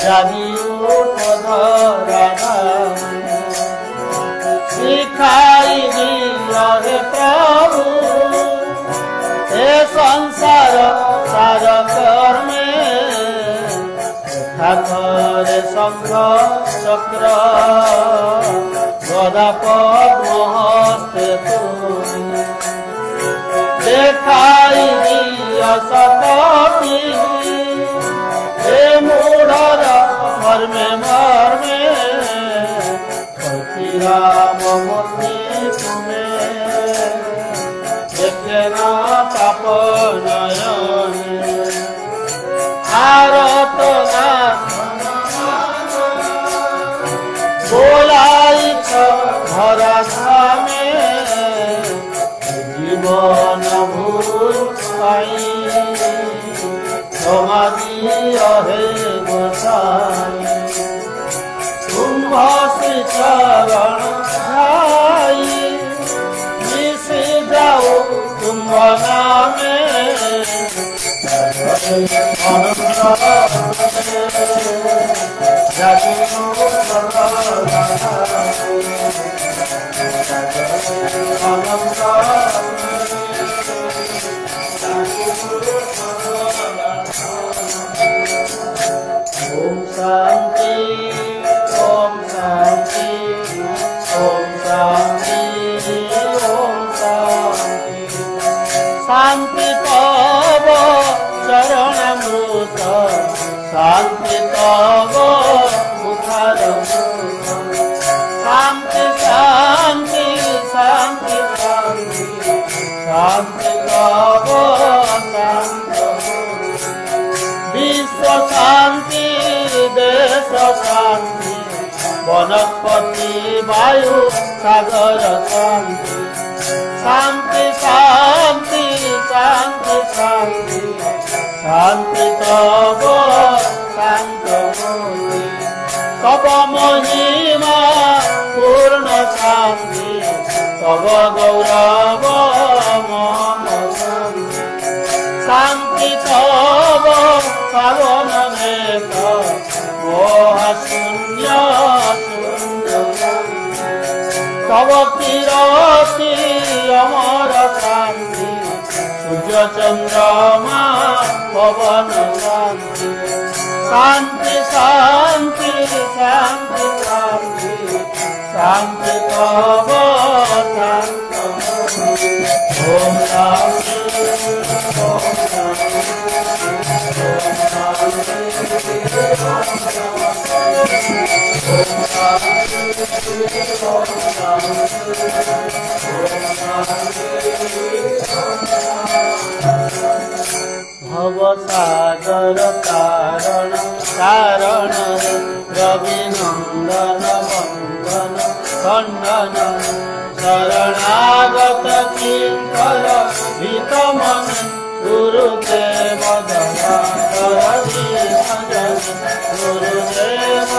जागियो पधरा शिखाई दिया हे प्रभु हे संसार सार कर्मे ठाकुर शंख चक्र गदा पद्महस्ते तुम देखाई दिया सपति हे मूढ़र मर्मे मर्मे राम मोती तुम्हें देखे ना पाप नयने आरत बोलाई भरा सामे जीवन भूल पाई समाधि हे गोसाई कुंभ से चरण भाई मिसे जाओ कुंभ नामे ओम शांति ओम शांति ओम शांति ओम शांति शांति तव चरणामृत शांति तव मुखारमृत शांति शांति शांति शांति शांति तव शांति विश्व शांति देश शांति वनस्पति वायु सागर शांति शांति शांति शांति शांति शांति तव शांत तव महिमा पूर्ण शांति तव गौरव मम शांति शांति तव पावन नेत मोह शून्य तव किरति अमर शांति सूर्य चंद्रमा पवन शांति शांति शांति शांति शांति शांति तव शांत ओम शांति ओम भवसागर कारण कारण रविनंदन वंदन खंडन शरणागत किंकर हितमन गुरुदेव दयाकर दीनजन गुरुदेव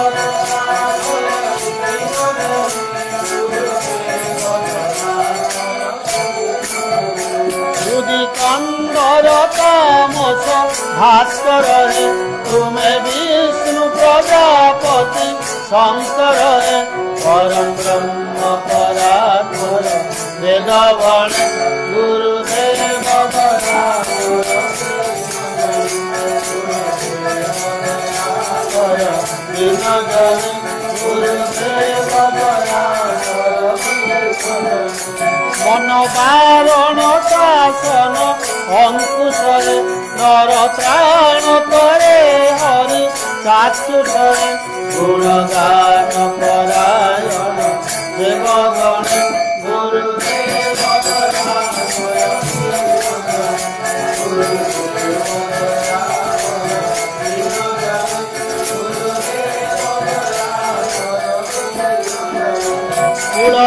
कंदर तामस भास्कर रे तुम्हें विष्णु प्रजापति शंकर रे परम ब्रह्म परात्पर वेदवण गुरुदेव दीनजन गुरुदेव मन बारण शासन अंकुशरे नर त्राण करे हरि चातुरे गुणगान परायण देवगण गुरुदेव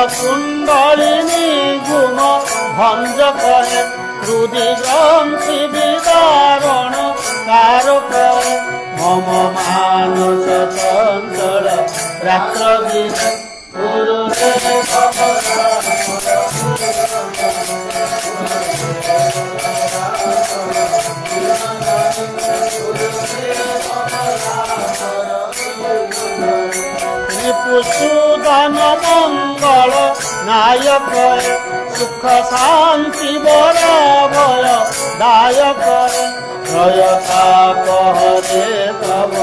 कुंडलिनी गुण भंज करे हृदि ग्रंथि विदारण कारक मम मानस चंचल रात्र दिन गुरुदेव कुसुधन मंगल नायक सुख शांति बर भय दायक प्रयता कहरे तब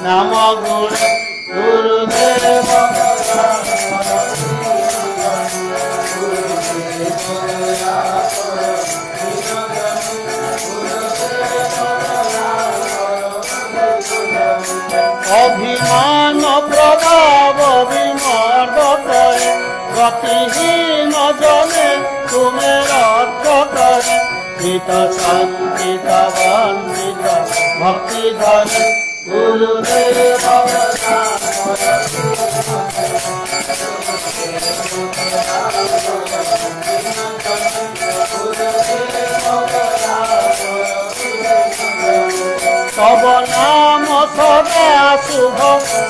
नाम गुण गुरुदेव अभिमान प्रभाव विमर्द करे गतिहीन जने तुम्हें अर्थ करे हित शांति वंदित भक्ति धरे गुरुदेव तब नाम सदा शुभ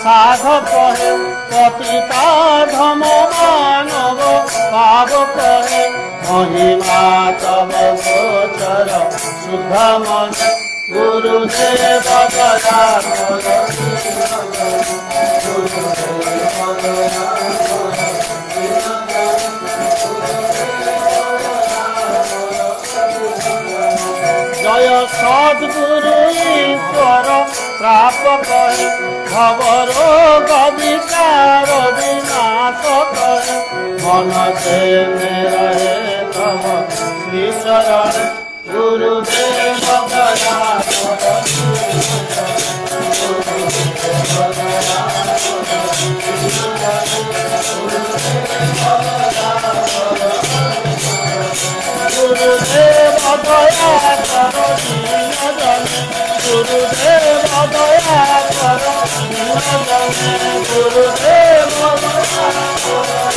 साधक है पतिता धम मानव पावक है महिमा तब गोचर शुद्ध मन गुरुदेव दया जय सद्गुरु ईश्वर प्रापक भवरोग विकार विनाश कर मन से रहे तब श्री चरण गुरुदेव दया गुरुदेव दया करो दीन जने गुरुदेव दया करो दीन जने गुरुदेव दया करो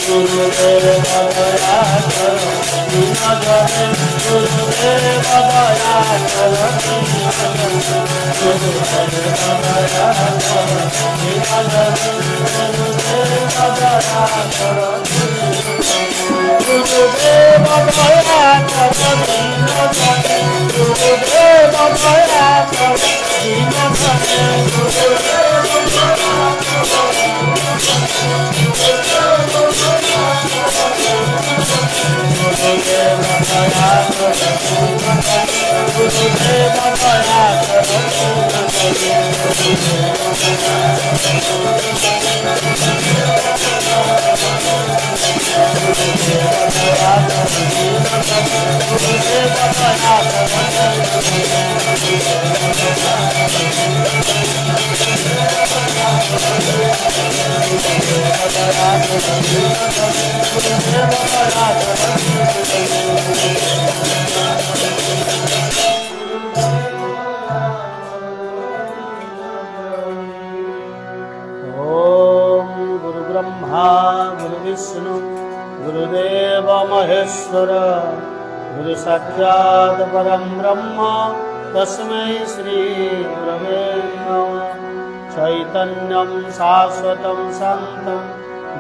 गुरुदेव दया करो दीन जने गुरुदेव दया करो दीन जने गुरुदेव दया करो दीन जने गुरुदेव दया करो गुरुदेव दया करो दीन जने गुरुदेव दया करो दीन जने गुरुदेव दया करो गुरुदेव दया करो गुरुदेव दया गुरु ब्रह्मा गुरु विष्णु गुरुदेव महेश्वर गुरु साक्षात् परम ब्रह्म तस्मै श्री गुरवे नमः चैतन्यं शाश्वतं शान्तं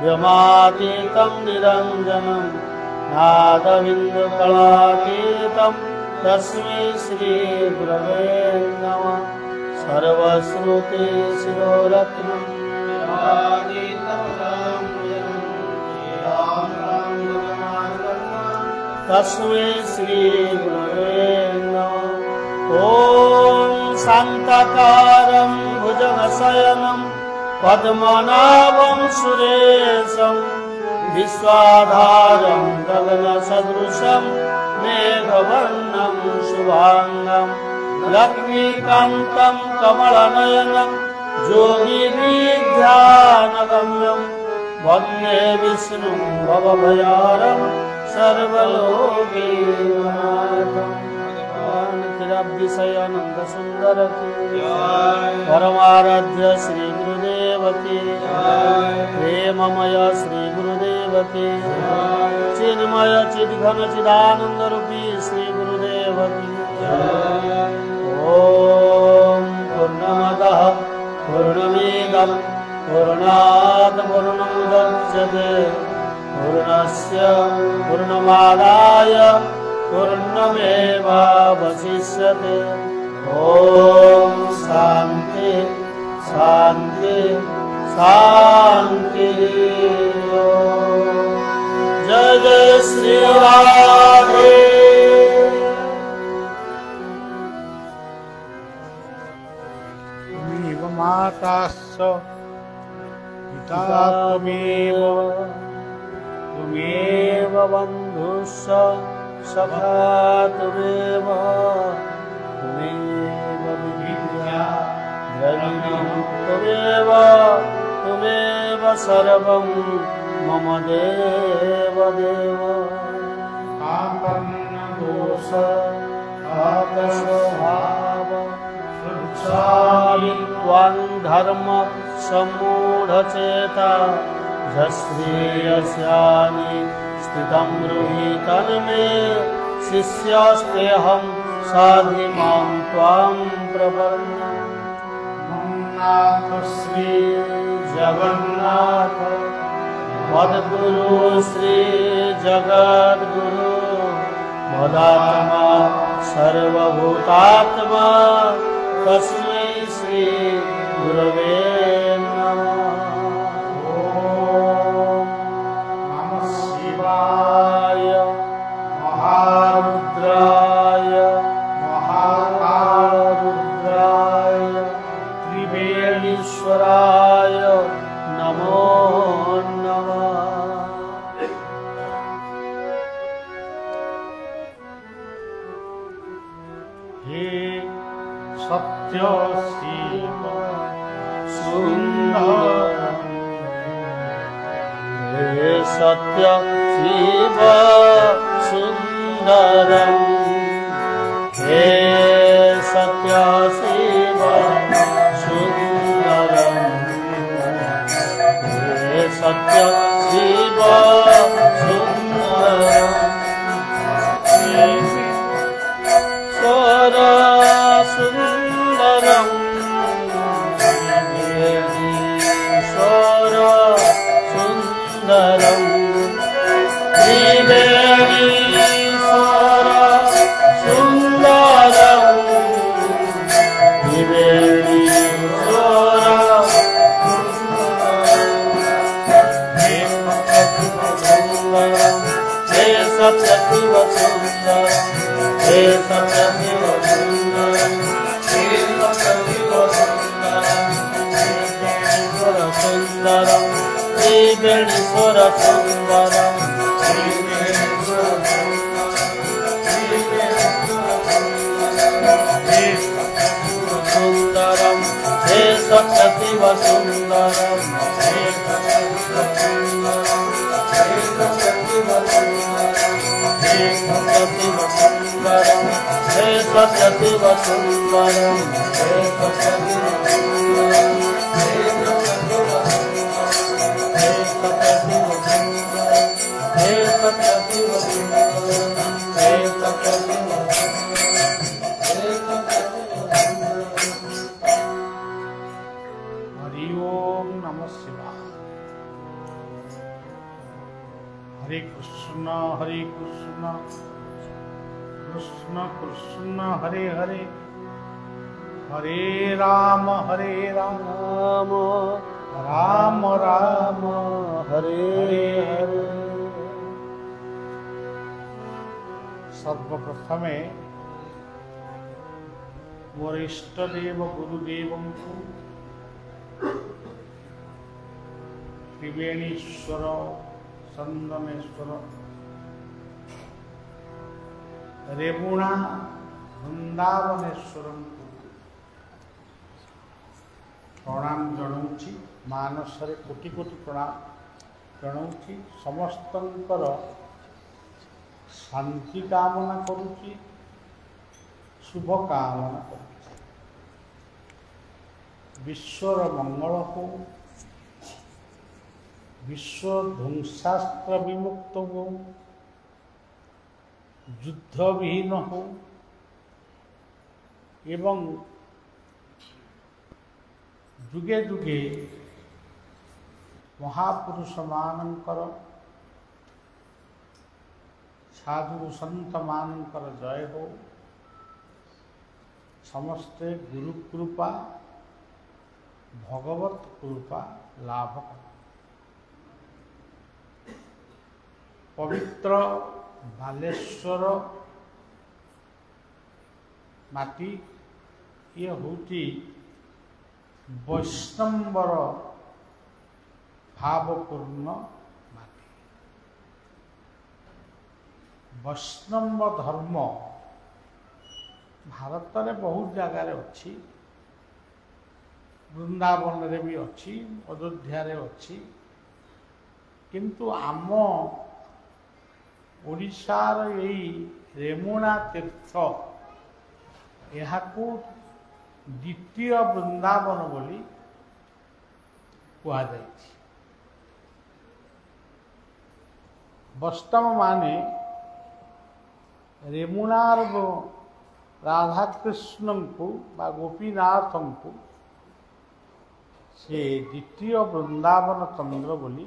व्योमातीतं निरञ्जनं नादबिन्दुकलातीतं तस्मै श्री गुरवे नमः सर्वश्रुति शिरोरत्नं तस्मै श्री गुरवे नमः ॐ शान्ताकारं भुजगशयनं पद्मनाभं सुरेशं विश्वाधारं गगनसदृशं मेघवर्णं शुभाङ्गं लक्ष्मीकान्तं कमलनयनं योगिभिर्ध्यानगम्यं वन्दे विष्णुं भवभयारं सर्वलोकीनाथं विषयानंद सुंदर की परमाराध्य श्री गुरुदेव की प्रेममय श्री गुरुदेव की चिन्मय चिद्घन चिदानंद रूपी श्री गुरुदेव की ओम पूर्णमदः पूर्णमिदं पूर्णात् पूर्णमुदच्यते पूर्णस्य पूर्णमादाय पूर्णमेवावशिष्यते ओम शांति शांति शांति। जय जय श्री राधे। त्वमेव माताश्च पिता त्वमेव, त्वमेव बन्धुश्च सखा त्वमेव, त्वमेव विद्या द्रविणं त्वमेव, त्वमेव सर्वं मम देव देव। आपन्नदोष आकस्वभाव त्वां धर्म सम्मूढचेता, यश्रेयस्यामि स्थितं ब्रूहि तन्मे, शिष्यस्तेऽहं साधि मां त्वां प्रपन्नम्। नाथ श्री जगन्नाथ मद्गुरु श्री जगद्गुरु, मदात्मा सर्वभूतात्मा, तस्मै श्री गुरवे नमः। ओम नमः शिवाय महारुद्राय महाकालरुद्राय त्रिवेणीश्वराय नमो नमः। हे सत्य शिव सुंदर, हे सत्य शिव सुंदरं, हे सत्य शिव सुंदरं, हे सत्य शिव सुंदरं, ईश्वर सुंदरं, ईश्वर सुंदरं, त्रिवेणीश्वर सुंदरं, त्रिवेणीश्वर सुंदरं, हे सत्यशिव सुंदरं, हे सत्यशिव सुंदरं, हे सत्यशिव सुंदरं, त्रिवेणीश्वर सुंदरं, त्रिवेणीश्वर सुंदरं, त्रिवेणीश्वर सुंदरं, हे सत्यशिव सुंदरं, हे सत्यशिव सुंदरं, हे सत्यशिव सुंदरं, हे सत्यशिव सुंदरं, हे सत्यशिव सुंदरं, हे सत्यशिव सुंदरं, हे सत्यशिव सुंदरं, हे सत्यशिव सुंदरं, हे सत्यशिव हरि ओम नमः शिवाय। हरे कृष्ण कृष्ण कृष्ण हरे हरे, हरे राम राम राम राम हरे हरे। सर्वप्रथमे मोर इष्टदेव गुरुदेव को त्रिवेणीश्वर चंदनेश्वर रेमुणा वृंदावनेश्वर प्रणाम जनाऊँची, मानसरे कोटि कोटि प्रणाम जनाऊँची। समस्तंकर शांति कामना करुच्ची, शुभ कामना करुच्ची। विश्वर मंगल हो, विश्व ध्वंसास्त्र विमुक्त हो, युद्ध विहीन हो एवं जुगे जुगे महापुरुष मानकर साधु संत मानकर जय हो, ସମସ୍ତେ ଗୁରୁ କୃପା ଭଗବତ କୃପା ଲାଭ କର। ପବିତ୍ର ବାଲେଶ୍ୱର ମାଟି ଇଏ ହେଉଛି ବୈଷ୍ଣବର ଭାବପୂର୍ଣ୍ଣ ମାଟି। ବୈଷ୍ଣବ ଧର୍ମ ଭାରତରେ ବହୁତ ଜାଗାରେ ଅଛି, ବୃନ୍ଦାବନରେ ବି ଅଛି, ଅଯୋଧ୍ୟାରେ ଅଛି, କିନ୍ତୁ ଆମ ଓଡ଼ିଶାର ଏଇ ରେମୁଣା ତୀର୍ଥ ଏହାକୁ ଦ୍ୱିତୀୟ ବୃନ୍ଦାବନ ବୋଲି କୁହାଯାଇଛି। ବୈଷ୍ଣବମାନେ ରେମୁଣାର ରାଧାକୃଷ୍ଣଙ୍କୁ ବା ଗୋପୀନାଥଙ୍କୁ ସେ ଦ୍ୱିତୀୟ ବୃନ୍ଦାବନ ଚନ୍ଦ୍ର ବୋଲି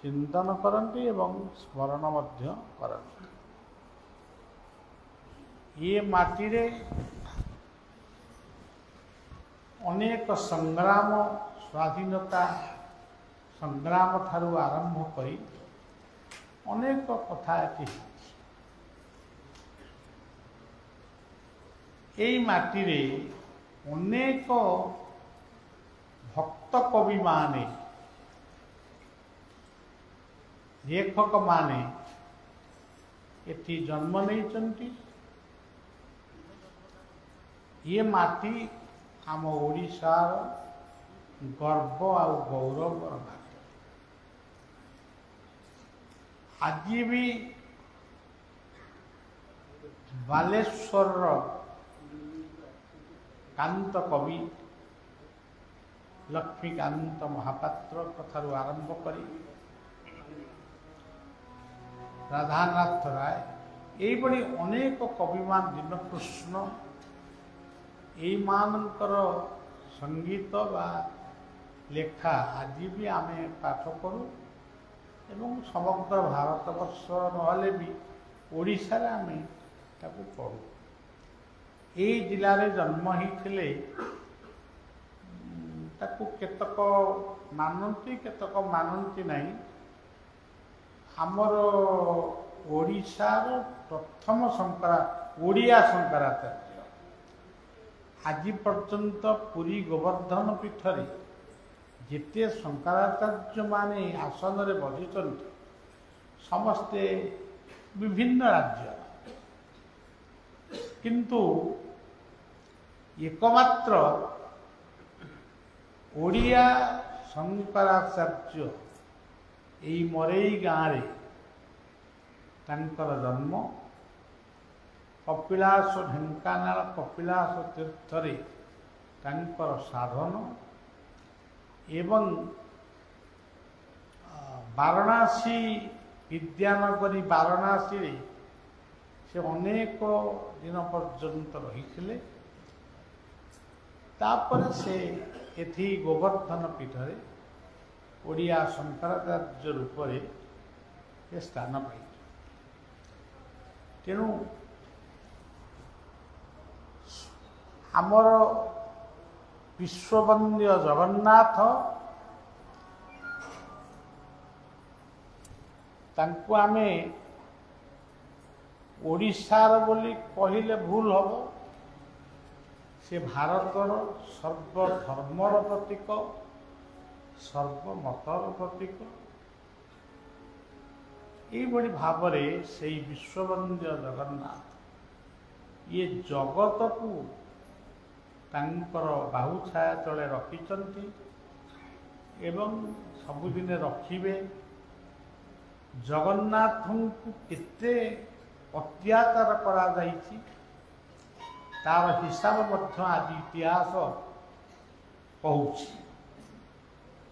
ଚିନ୍ତନ କରନ୍ତି ଏବଂ ସ୍ମରଣ ମଧ୍ୟ କରନ୍ତି। ଏ ମାଟିରେ ଅନେକ ସଂଗ୍ରାମ, ସ୍ୱାଧୀନତା ସଂଗ୍ରାମ ଠାରୁ ଆରମ୍ଭ କରି ଅନେକ କଥା ଏଠି ହେଇଛି। ଏଇ ମାଟିରେ ଅନେକ ଭକ୍ତ କବିମାନେ, ଲେଖକମାନେ ଏଠି ଜନ୍ମ ନେଇଛନ୍ତି। ଏ ମାଟି ଆମ ଓଡ଼ିଶାର ଗର୍ବ ଆଉ ଗୌରବର ମାଟି। ଆଜି ବି ବାଲେଶ୍ୱରର କାନ୍ତ କବି ଲକ୍ଷ୍ମୀକାନ୍ତ ମହାପାତ୍ର କଥାରୁ ଆରମ୍ଭ କରି ରାଧାନାଥ ରାୟ, ଏଇଭଳି ଅନେକ କବିମାନ, ଦୀନକୃଷ୍ଣ, ଏଇମାନଙ୍କର ସଙ୍ଗୀତ ବା ଲେଖା ଆଜି ବି ଆମେ ପାଠ କରୁ ଏବଂ ସମଗ୍ର ଭାରତବର୍ଷ ନହେଲେ ବି ଓଡ଼ିଶାରେ ଆମେ ତାକୁ ପଢ଼ୁ। ଏଇ ଜିଲ୍ଲାରେ ଜନ୍ମ ହେଇଥିଲେ ତାକୁ କେତେକ ମାନନ୍ତି, କେତେକ ମାନନ୍ତି ନାହିଁ। ଆମର ଓଡ଼ିଶାର ପ୍ରଥମ ଓଡ଼ିଆ ଶଙ୍କରାଚାର୍ଯ୍ୟ ଆଜି ପର୍ଯ୍ୟନ୍ତ ପୁରୀ ଗୋବର୍ଦ୍ଧନ ପୀଠରେ ଯେତେ ଶଙ୍କରାଚାର୍ଯ୍ୟମାନେ ଆସନରେ ବସିଛନ୍ତି ସମସ୍ତେ ବିଭିନ୍ନ ରାଜ୍ୟ, କିନ୍ତୁ ଏକମାତ୍ର ଓଡ଼ିଆ ଶଙ୍କରାଚାର୍ଯ୍ୟ ଏଇ ମରେଇ ଗାଁରେ ତାଙ୍କର ଜନ୍ମ। କପିଳାସ, ଢେଙ୍କାନାଳ କପିଳାସ ତୀର୍ଥରେ ତାଙ୍କର ସାଧନ ଏବଂ ବାରାଣାସୀ, ବିଦ୍ୟାନଗରୀ ବାରାଣାସୀରେ ସେ ଅନେକ ଦିନ ପର୍ଯ୍ୟନ୍ତ ରହିଥିଲେ। ତାପରେ ସେ ଏଠି ଗୋବର୍ଦ୍ଧନ ପୀଠରେ ଓଡ଼ିଆ ଶଙ୍କରାଚାର୍ଯ୍ୟ ରୂପରେ ସେ ସ୍ଥାନ ପାଇଛନ୍ତି। ତେଣୁ ଆମର ବିଶ୍ୱବନ୍ଦ୍ୟ ଜଗନ୍ନାଥ, ତାଙ୍କୁ ଆମେ ଓଡ଼ିଶାର ବୋଲି କହିଲେ ଭୁଲ ହେବ। ସେ ଭାରତର ସର୍ବଧର୍ମର ପ୍ରତୀକ, ସର୍ବମତର ପ୍ରତୀକ। ଏଇଭଳି ଭାବରେ ସେଇ ବିଶ୍ୱବନ୍ଦ୍ୟ ଜଗନ୍ନାଥ ଇଏ ଜଗତକୁ ତାଙ୍କର ବାହୁଛାୟା ତଳେ ରଖିଛନ୍ତି ଏବଂ ସବୁଦିନେ ରଖିବେ। ଜଗନ୍ନାଥଙ୍କୁ କେତେ ଅତ୍ୟାଚାର କରାଯାଇଛି ତାର ହିସାବ ମଧ୍ୟ ଆଜି ଇତିହାସ କହୁଛି।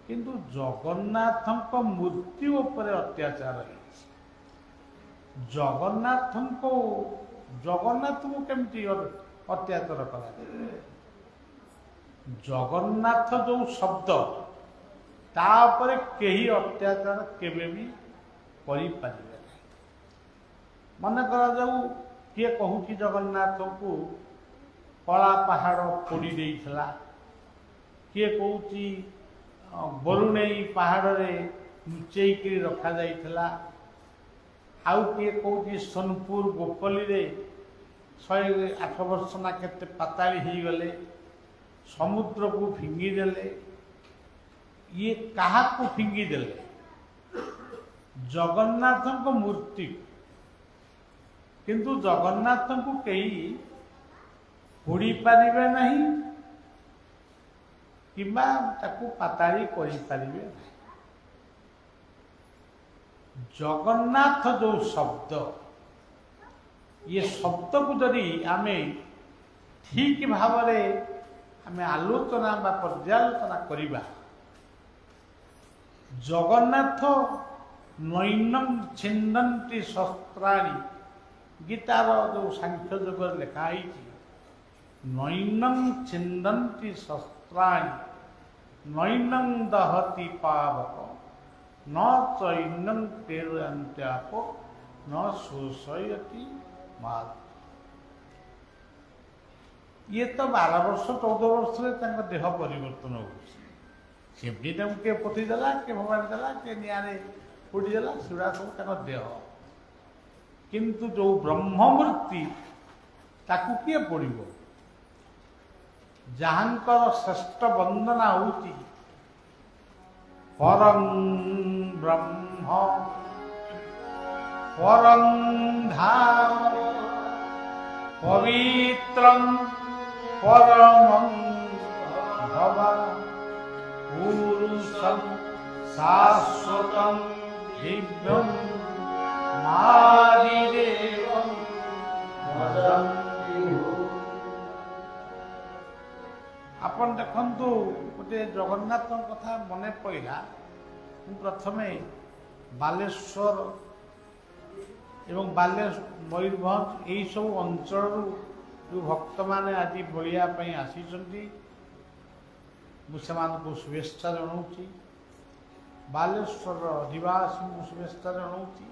କିନ୍ତୁ ଜଗନ୍ନାଥଙ୍କ ମୂର୍ତ୍ତି ଉପରେ ଅତ୍ୟାଚାର ହେଇଛି। ଜଗନ୍ନାଥଙ୍କୁ କେମିତି ଅତ୍ୟାଚାର କରାଯାଏ? ଜଗନ୍ନାଥ ଯେଉଁ ଶବ୍ଦ, ତା ଉପରେ କେହି ଅତ୍ୟାଚାର କେବେ ବି କରିପାରିବେ ନାହିଁ। ମନେ କରାଯାଉ କିଏ କହୁଛି ଜଗନ୍ନାଥଙ୍କୁ कला पहाड़ पोड़ी देइथला, किए कहूची बरुणेई पहाड़ रे लुचेई रखा जाइथला, आउ किए कहूची सोनपुर गोपली रे 108 वर्ष ना केते पाताली ही गले, समुद्र को फिंगी देले। ये कहा को फिंगी देले? जगन्नाथ को मूर्ति, किंतु जगन्नाथ को कहीं पोड़ी पारिबे नहीं किंबा ताकू पाताली करि पारिबे नहीं। जगन्नाथ जो शब्द, ये शब्द को जदि आमे ठीक भाव आमे आलोचना बा पर्यालोचना करिबा, जगन्नाथ नैनं छिन्दन्ति शस्त्राणि, गीतार जो सांख्य योग लिखाई, नैनं छिन्दन्ति शस्त्राणि नैनं दहति पावक न चैनं पेरयन्त्यापो न शोषयति माल। ये तो 12 वर्ष 14 वर्ष में देह परिवर्तन हो, किए पोथी देला, किए भगवान देला, किए निआरे पोड़ी देला, सेगुड़ा सब देह। किंतु जो ब्रह्ममूर्ति ताकू किए पोड़िबो? जहांकर श्रेष्ठ वंदना होती परं ब्रह्म परं धाम पवित्रं परमं भव पुरुषं शाश्वतं दिव्यं मादिदेवं वदन्ति। आपण देखंतु गोटे जगन्नाथ कथा मन पड़ा। प्रथमे बालेश्वर एवं मयूरभंज यही सब अंचल जो भक्त माने आज बलिया आसी मुझे शुभेच्छा जनाऊँगी। बालेश्वर अधिवासी को शुभेच्छा जनाऊँगी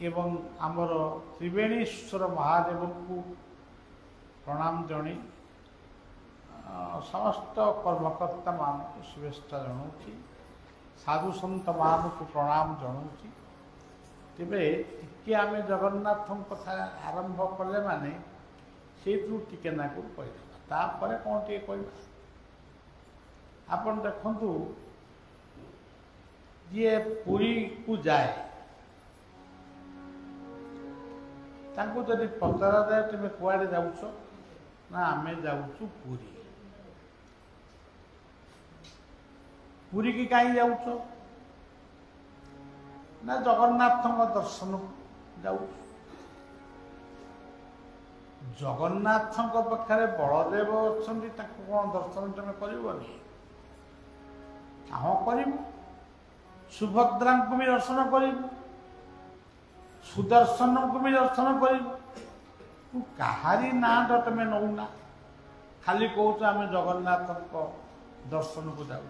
एवं आमर त्रिवेणीश्वर महादेव को प्रणाम जणी समस्त कर्मकर्ता मान को शुभेच्छा जनाऊँगी। साधु सन्त मान को प्रणाम जनाऊँगी। तेरे टिके आम जगन्नाथ कथा आरंभ कले माने से टिके ना को कहपर कौन टे कह आपन देखंतु जे पुरी को जाए तांको जदि पचरा जाए तुम कुआडे जाउछ ना आमे जाउछु पुरी। पुरी की कहीं जाउछ ना जगन्नाथ दर्शन जाउछु। जगन्नाथ पाखे बलदेव अच्छा कौन दर्शन तुम करनी? हाँ कर सुभद्रा को भी दर्शन कर सुदर्शन को भी दर्शन कर कहारी ना तुम नौना खाली कौच आम जगन्नाथ दर्शन को जाऊँ।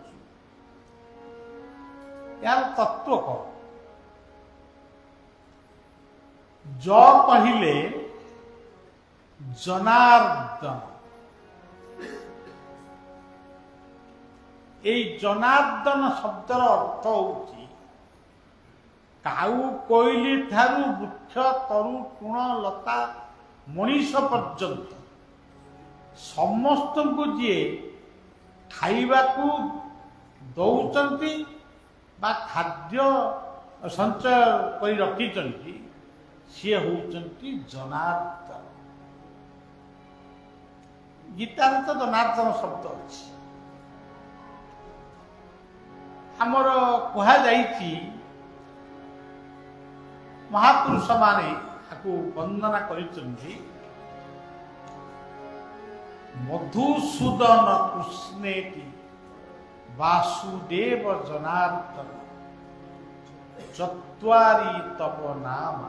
यार तत्व कौन? ज कहले जनार्दन, ये जनार्दन शब्दर अर्थ होची काऊ कोइली ठारू वृक्ष तरु तृण लता मनीष पर्यंत समस्त को जी खाइबा को दौचंती बा खाद्य संचय कर रखी सी होचंती जनार्दन। गीतार तो जनार्दन शब्द अच्छी आमर कह जाइछि महापुरुष माने ताकू वंदना करिसेंती मधुसूदन कृष्णेति वासुदेव जनार्दन चत्वारि तव नाम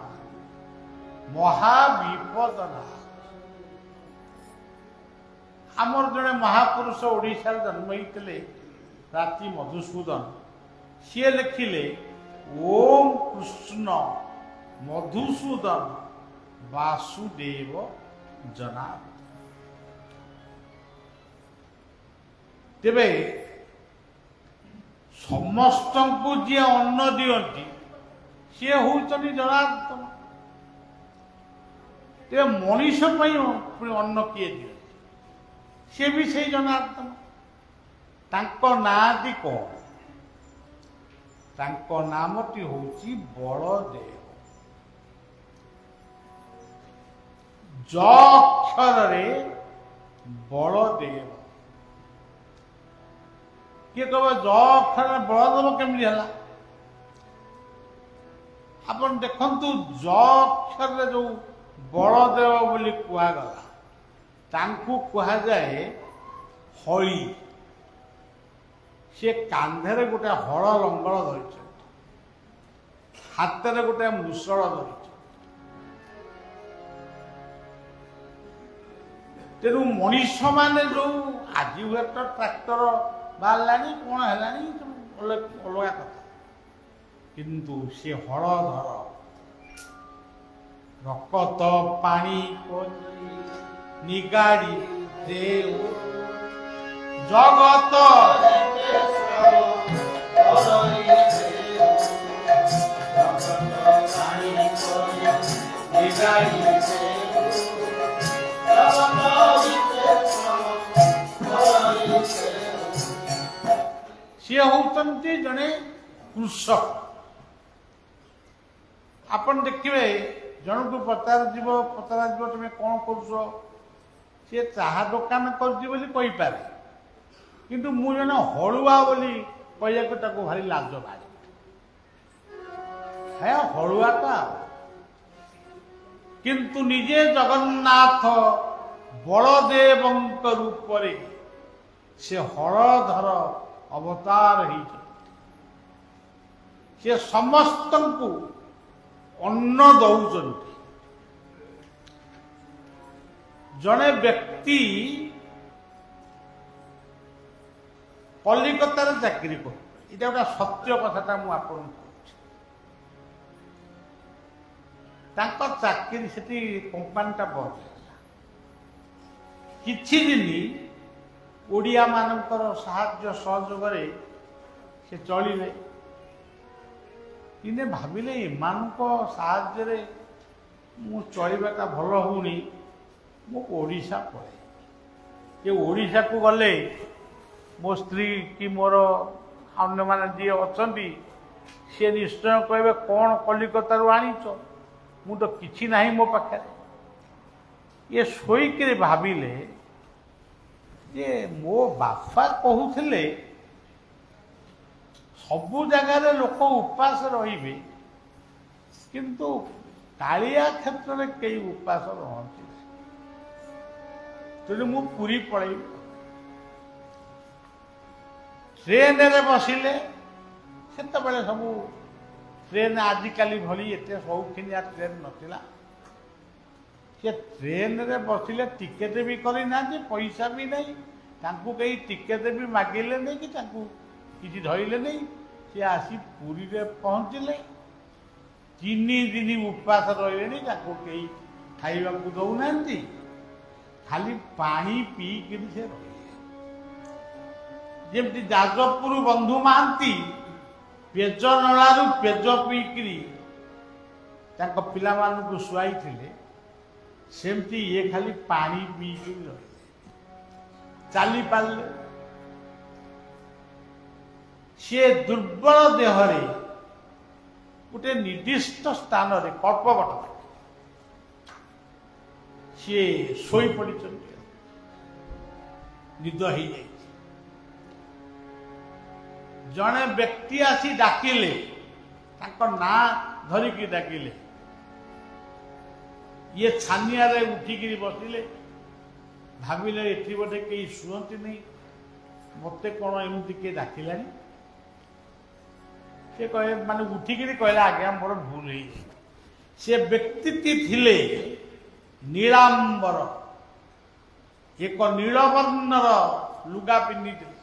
महाविपदना। आमर जड़े महापुरुष ओडिशा जन्म होते राति मधुसूदन सी लिखिले ओम कृष्ण मधुसूदन वासुदेव ଜନାର୍ଦ୍ଦନ। ତେବେ ସମସ୍ତଙ୍କୁ ଯିଏ ଅନ୍ନ ଦିଅନ୍ତି ସିଏ ହେଉଛନ୍ତି ଜନାର୍ଦ୍ଦନ। ତେବେ ମଣିଷ ପାଇଁ ପୁଣି ଅନ୍ନ କିଏ ଦିଅନ୍ତି? ସିଏ ବି ସେଇ ଜନାର୍ଦ୍ଦନ। ତାଙ୍କ ନାଁଟି କ'ଣ? ତାଙ୍କ ନାମଟି ହେଉଛି ବଳଦେବ। ଜ ଅକ୍ଷରରେ ବଳଦେବ। କିଏ କହିବ ଜ ଅକ୍ଷରରେ ବଳଦେବ କେମିତି ହେଲା? ଆପଣ ଦେଖନ୍ତୁ, ଜ ଅକ୍ଷରରେ ଯୋଉ ବଳଦେବ ବୋଲି କୁହାଗଲା, ତାଙ୍କୁ କୁହାଯାଏ ହଳି। ସେ କାନ୍ଧରେ ଗୋଟେ ହଳ ଲଙ୍ଗଳ ଧରିଛନ୍ତି, ହାତରେ ଗୋଟେ ମୂଷଳ ଧରିଛନ୍ତି। ତେଣୁ ମଣିଷ ମାନେ ଯୋଉ ଆଜି ହୁଏତ ଟ୍ରାକ୍ଟର ବାହାରିଲାଣି, କ'ଣ ହେଲାଣି, ଅଲଗା କଥା, କିନ୍ତୁ ସେ ହଳଧର ରକତ ପାଣି ନିଗାଡ଼ି ଦେଉ ଜଗତ ସିଏ ହେଉଛନ୍ତି ଜଣେ କୃଷକ। ଆପଣ ଦେଖିବେ, ଜଣକୁ ପଚରାଯିବ ତମେ କ'ଣ କରୁଛ? ସିଏ ଚାହା ଦୋକାନ କରୁଛି ବୋଲି କହିପାରେ, କିନ୍ତୁ ମୁଁ ଜଣେ ହଳୁଆ ବୋଲି କହିବାକୁ ତାକୁ ଭାରି ଲାଜ ମାରେ। ହେ ହଳୁଆଟା, କିନ୍ତୁ ନିଜେ ଜଗନ୍ନାଥ ବଳଦେବଙ୍କ ରୂପରେ ସେ ହଳଧର ଅବତାର ହେଇଛନ୍ତି। ସେ ସମସ୍ତଙ୍କୁ ଅନ୍ନ ଦଉଛନ୍ତି। ଜଣେ ବ୍ୟକ୍ତି କଲିକତାରେ ଚାକିରି କରୁ, ଏଇଟା ଗୋଟେ ସତ୍ୟ କଥାଟା ମୁଁ ଆପଣଙ୍କୁ କହୁଛି। ତାଙ୍କ ଚାକିରି ସେଠି କମ୍ପାନୀଟା ବନ୍ଦ ହେଲା। କିଛି ଦିନ ଓଡ଼ିଆ ମାନଙ୍କର ସାହାଯ୍ୟ ସହଯୋଗରେ ସେ ଚଳିଲେ। ଦିନେ ଭାବିଲେ ଏମାନଙ୍କ ସାହାଯ୍ୟରେ ମୁଁ ଚଳିବାଟା ଭଲ ହେଉନି, ମୁଁ ଓଡ଼ିଶା ପଳାଏ। ଯେ ଓଡ଼ିଶାକୁ ଗଲେ ମୋ ସ୍ତ୍ରୀ କି ମୋର ଅନ୍ୟମାନେ ଯିଏ ଅଛନ୍ତି ସିଏ ନିଶ୍ଚୟ କହିବେ, କ'ଣ କଲିକତାରୁ ଆଣିଛ? ମୁଁ ତ କିଛି ନାହିଁ ମୋ ପାଖରେ। ଇଏ ଶୋଇକିରି ଭାବିଲେ ଯେ ମୋ ବାପା କହୁଥିଲେ ସବୁ ଜାଗାରେ ଲୋକ ଉପାସ ରହିବେ, କିନ୍ତୁ କାଳିଆ କ୍ଷେତ୍ରରେ କେହି ଉପାସ ରହନ୍ତି ନାହିଁ। ତେଣୁ ମୁଁ ପୁରୀ ପଳେଇବି। ଟ୍ରେନରେ ବସିଲେ, ସେତେବେଳେ ସବୁ ଟ୍ରେନ ଆଜିକାଲି ଭଳି ଏତେ ସୌଖିନିଆ ଟ୍ରେନ ନଥିଲା। ସେ ଟ୍ରେନରେ ବସିଲେ ଟିକେଟ ବି କରିନାହାନ୍ତି, ପଇସା ବି ନାହିଁ। ତାଙ୍କୁ କେହି ଟିକେଟ ବି ମାଗିଲେ ନାହିଁ କି ତାଙ୍କୁ କିଛି ଧରିଲେ ନାହିଁ। ସେ ଆସି ପୁରୀରେ ପହଞ୍ଚିଲେ। 3 ଦିନ ଉପାସ ରହିଲେଣି, ତାଙ୍କୁ କେହି ଖାଇବାକୁ ଦଉନାହାନ୍ତି, ଖାଲି ପାଣି ପିଇକିରି ସେ ରହିଲେ। ଯେମିତି ଯାଜପୁର ବନ୍ଧୁ ମହାନ୍ତି ପେଜ ନଳାରୁ ପେଜ ପିଇକିରି ତାଙ୍କ ପିଲାମାନଙ୍କୁ ଶୁଆଇଥିଲେ, ସେମିତି ଇଏ ଖାଲି ପାଣି ପିଇକିରି ରହିଲେ, ଚାଲି ପାରିଲେ। ସିଏ ଦୁର୍ବଳ ଦେହରେ ଗୋଟେ ନିର୍ଦ୍ଦିଷ୍ଟ ସ୍ଥାନରେ କଳ୍ପବଟ ସିଏ ଶୋଇପଡ଼ିଛନ୍ତି, ନିଦ ହେଇଯାଇଛି। ଜଣେ ବ୍ୟକ୍ତି ଆସି ଡାକିଲେ, ତାଙ୍କ ନାଁ ଧରିକି ଡାକିଲେ। ଇଏ ଛାନିଆରେ ଉଠିକିରି ବସିଲେ, ଭାବିଲେ ଏଠି ବୋଧେ କେହି ଶୁଅନ୍ତି ନାହିଁ, ମୋତେ କ'ଣ ଏମିତି କିଏ ଡାକିଲାଣି? ସେ କହେ, ମାନେ ଉଠିକିରି କହିଲେ, ଆଜ୍ଞା ମୋର ଭୁଲ ହେଇଛି। ସେ ବ୍ୟକ୍ତିଟି ଥିଲେ ନୀଳାମ୍ବର, ଏକ ନୀଳବର୍ଣ୍ଣର ଲୁଗା ପିନ୍ଧିଥିଲେ,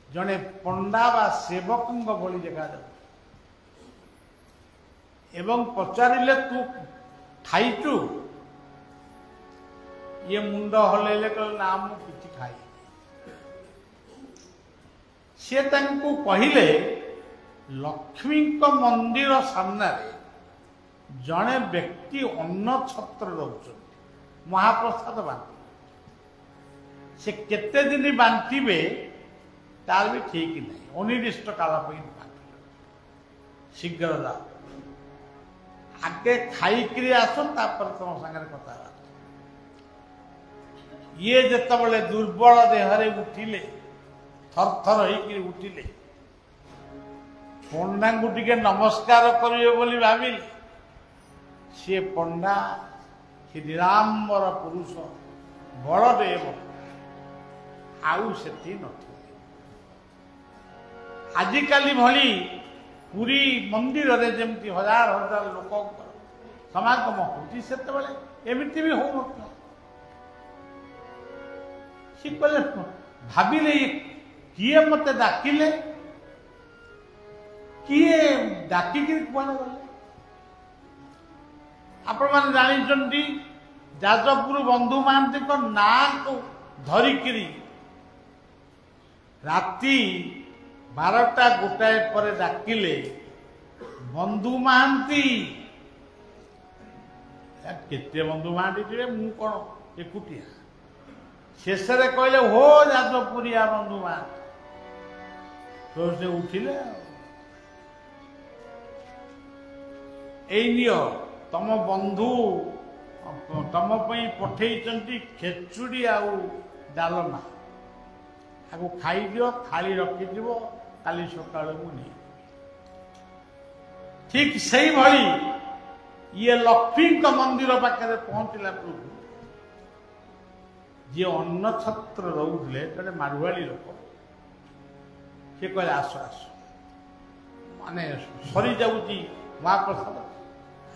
ଜଣେ ପଣ୍ଡା ବା ସେବକଙ୍କ ଭଳି ଦେଖାଯାଉ। ଏବଂ ପଚାରିଲେ, ତୁ ଖାଇଛୁ? ये मुंड हलैले कहले ना मु किछि खाई से तांको कहिले लक्ष्मी मंदिर सामने जड़े व्यक्ति अन्न छत्र रोचन महाप्रसाद बांटी से केते दिन बांटे तार भी ठीक नहीं अनिर्दिष्ट काल बांटे शीघ्र जा आगे खाई आस तुम सागर कथा ये जिते दुर्बल देहरे उठिले थर होकर उठिले पंडा को टिके नमस्कार करिवे बोली भाविले सी पंडा से निरांबर पुरुष बलदेव आउ से आजिकाली भली पुरी मंदिर रे जमती हजार हजार लोक समागम होती से एमती भी हो सी कहले भाविले किए मत डाकिले किए डाकिक कुआड़े गले आपण मैंने जानी जाजपुर बंधु महांती ना को धरिकी राति 12टा गोटाए पर डाकिले बंधु महांती केते बंधु महांती थे मु कौन एकुटिया शेष कहले हो जाजपुरिया बंधु महांती तो से उठिले नियो तम बंधु तम पठे खेचुड़ी आउ डालमा आपको खाई दियो थाली रखिद काली सका ठीक से भली ये लक्ष्मी मंदिर पाखे पहुंचला प्रभु जी अन्न छत्र रोले जड़े मारुआड़ी लोक सी कहे आस आस माने सरी जाऊँगी महाप्रसाद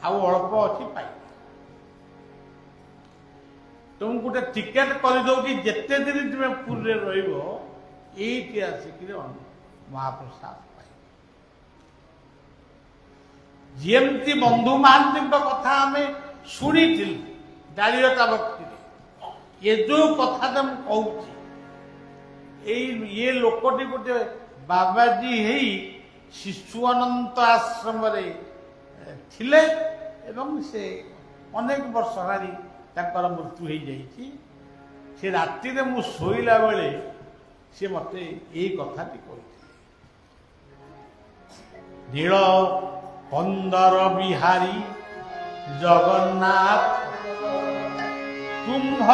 आउ अल्प अच्छी पाई तुम गोटे टिकेट कर जिते दिन तुम्हें पुरी रही आसिक महाप्रसाद पाई जमती बंधु महांती कथा आम शुणी डालीटा भक्ति ये जो कथा मुझे ये लोकटी गोटे बाबाजी है शिशु अनंत आश्रम थिले एवं से अनेक वर्ष हारी ताकर मृत्यु हो जाइए से राति रे मु सोइला बेले से मते ये कथाटी कहते नील कंदर बिहारी जगन्नाथ कुंभ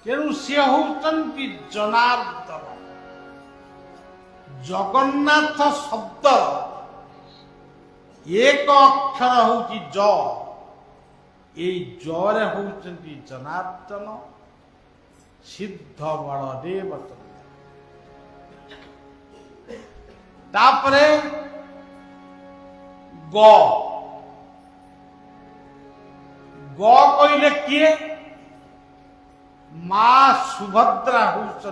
तेणु सी होती जनार्दन जगन्नाथ शब्द एक अक्षर होती ज जरे होती जनार्दन सिद्ध बलदेव तापरे ग कहले किए मां सुभद्रा होती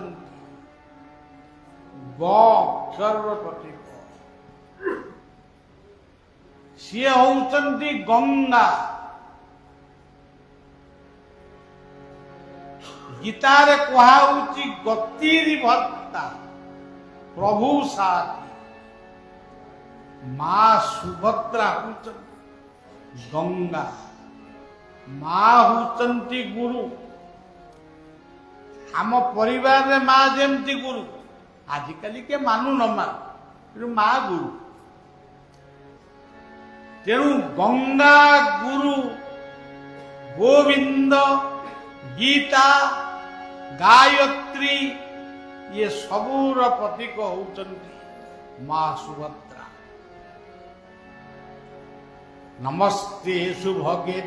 ग अक्षर प्रतीक सी होती गंगा गीतार कहुची गतिर्भर्ता प्रभु साथी मां सुभद्रा होती गंगा मां होती गुरु आम परिवार रे मां जेमती गुरु आजिकल के मानु न मान मां गुरु तेणु गंगा गुरु गोविंद गीता गायत्री ये सबूर प्रतीक होती मां सुभद्रा नमस्ते शुभगे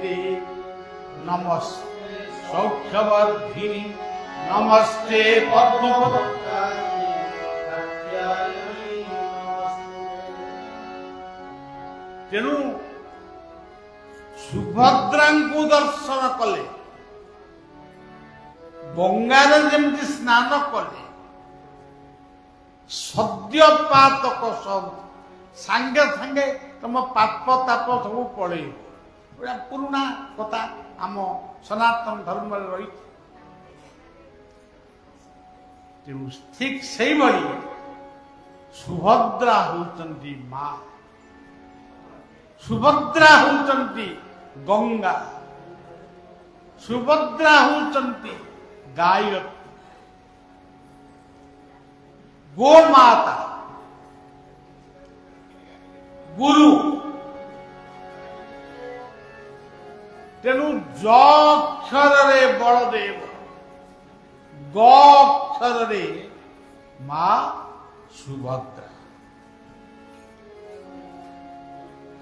नमस्ते सौख्यवर्धिनी नमस्ते पद्म। तेणु सुभद्रा को दर्शन कले गंगार जमी स्नान कले सद्यपातक सब सांगे सांगे तुम पाप ताप सब पड़े पुराना कथा आम सनातन धर्म रही। ठीक से भाई सुभद्रा होती माँ, सुभद्रा होती गंगा, सुभद्रा होती गायत्री, गोमाता, गुरु। तेणु ज अक्षर बलदेव, ग अक्षर माँ सुभद्रा।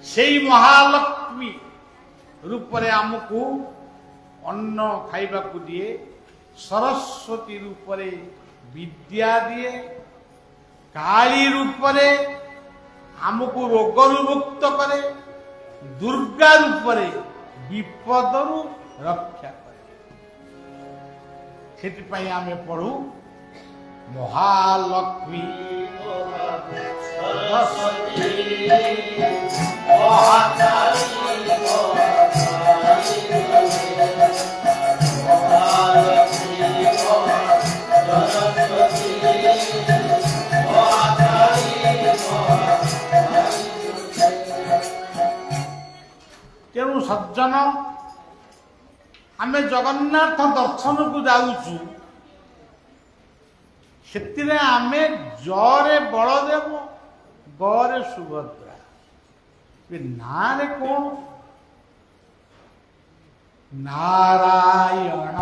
से महालक्ष्मी रूप में आमको अन्न खाइबा को दिए, सरस्वती रूप में विद्या दिए, काली रूप में आमको रोगरु मुक्त करे, दुर्गा रूप में विपदरु रक्षा करे। से आम पढ़ू महालक्ष्मी तेणु सज्जन आमे जगन्नाथ दर्शन को जाऊचु, से आमे जरे बलदेव गरे सुभद्रा नारे कौन नारायण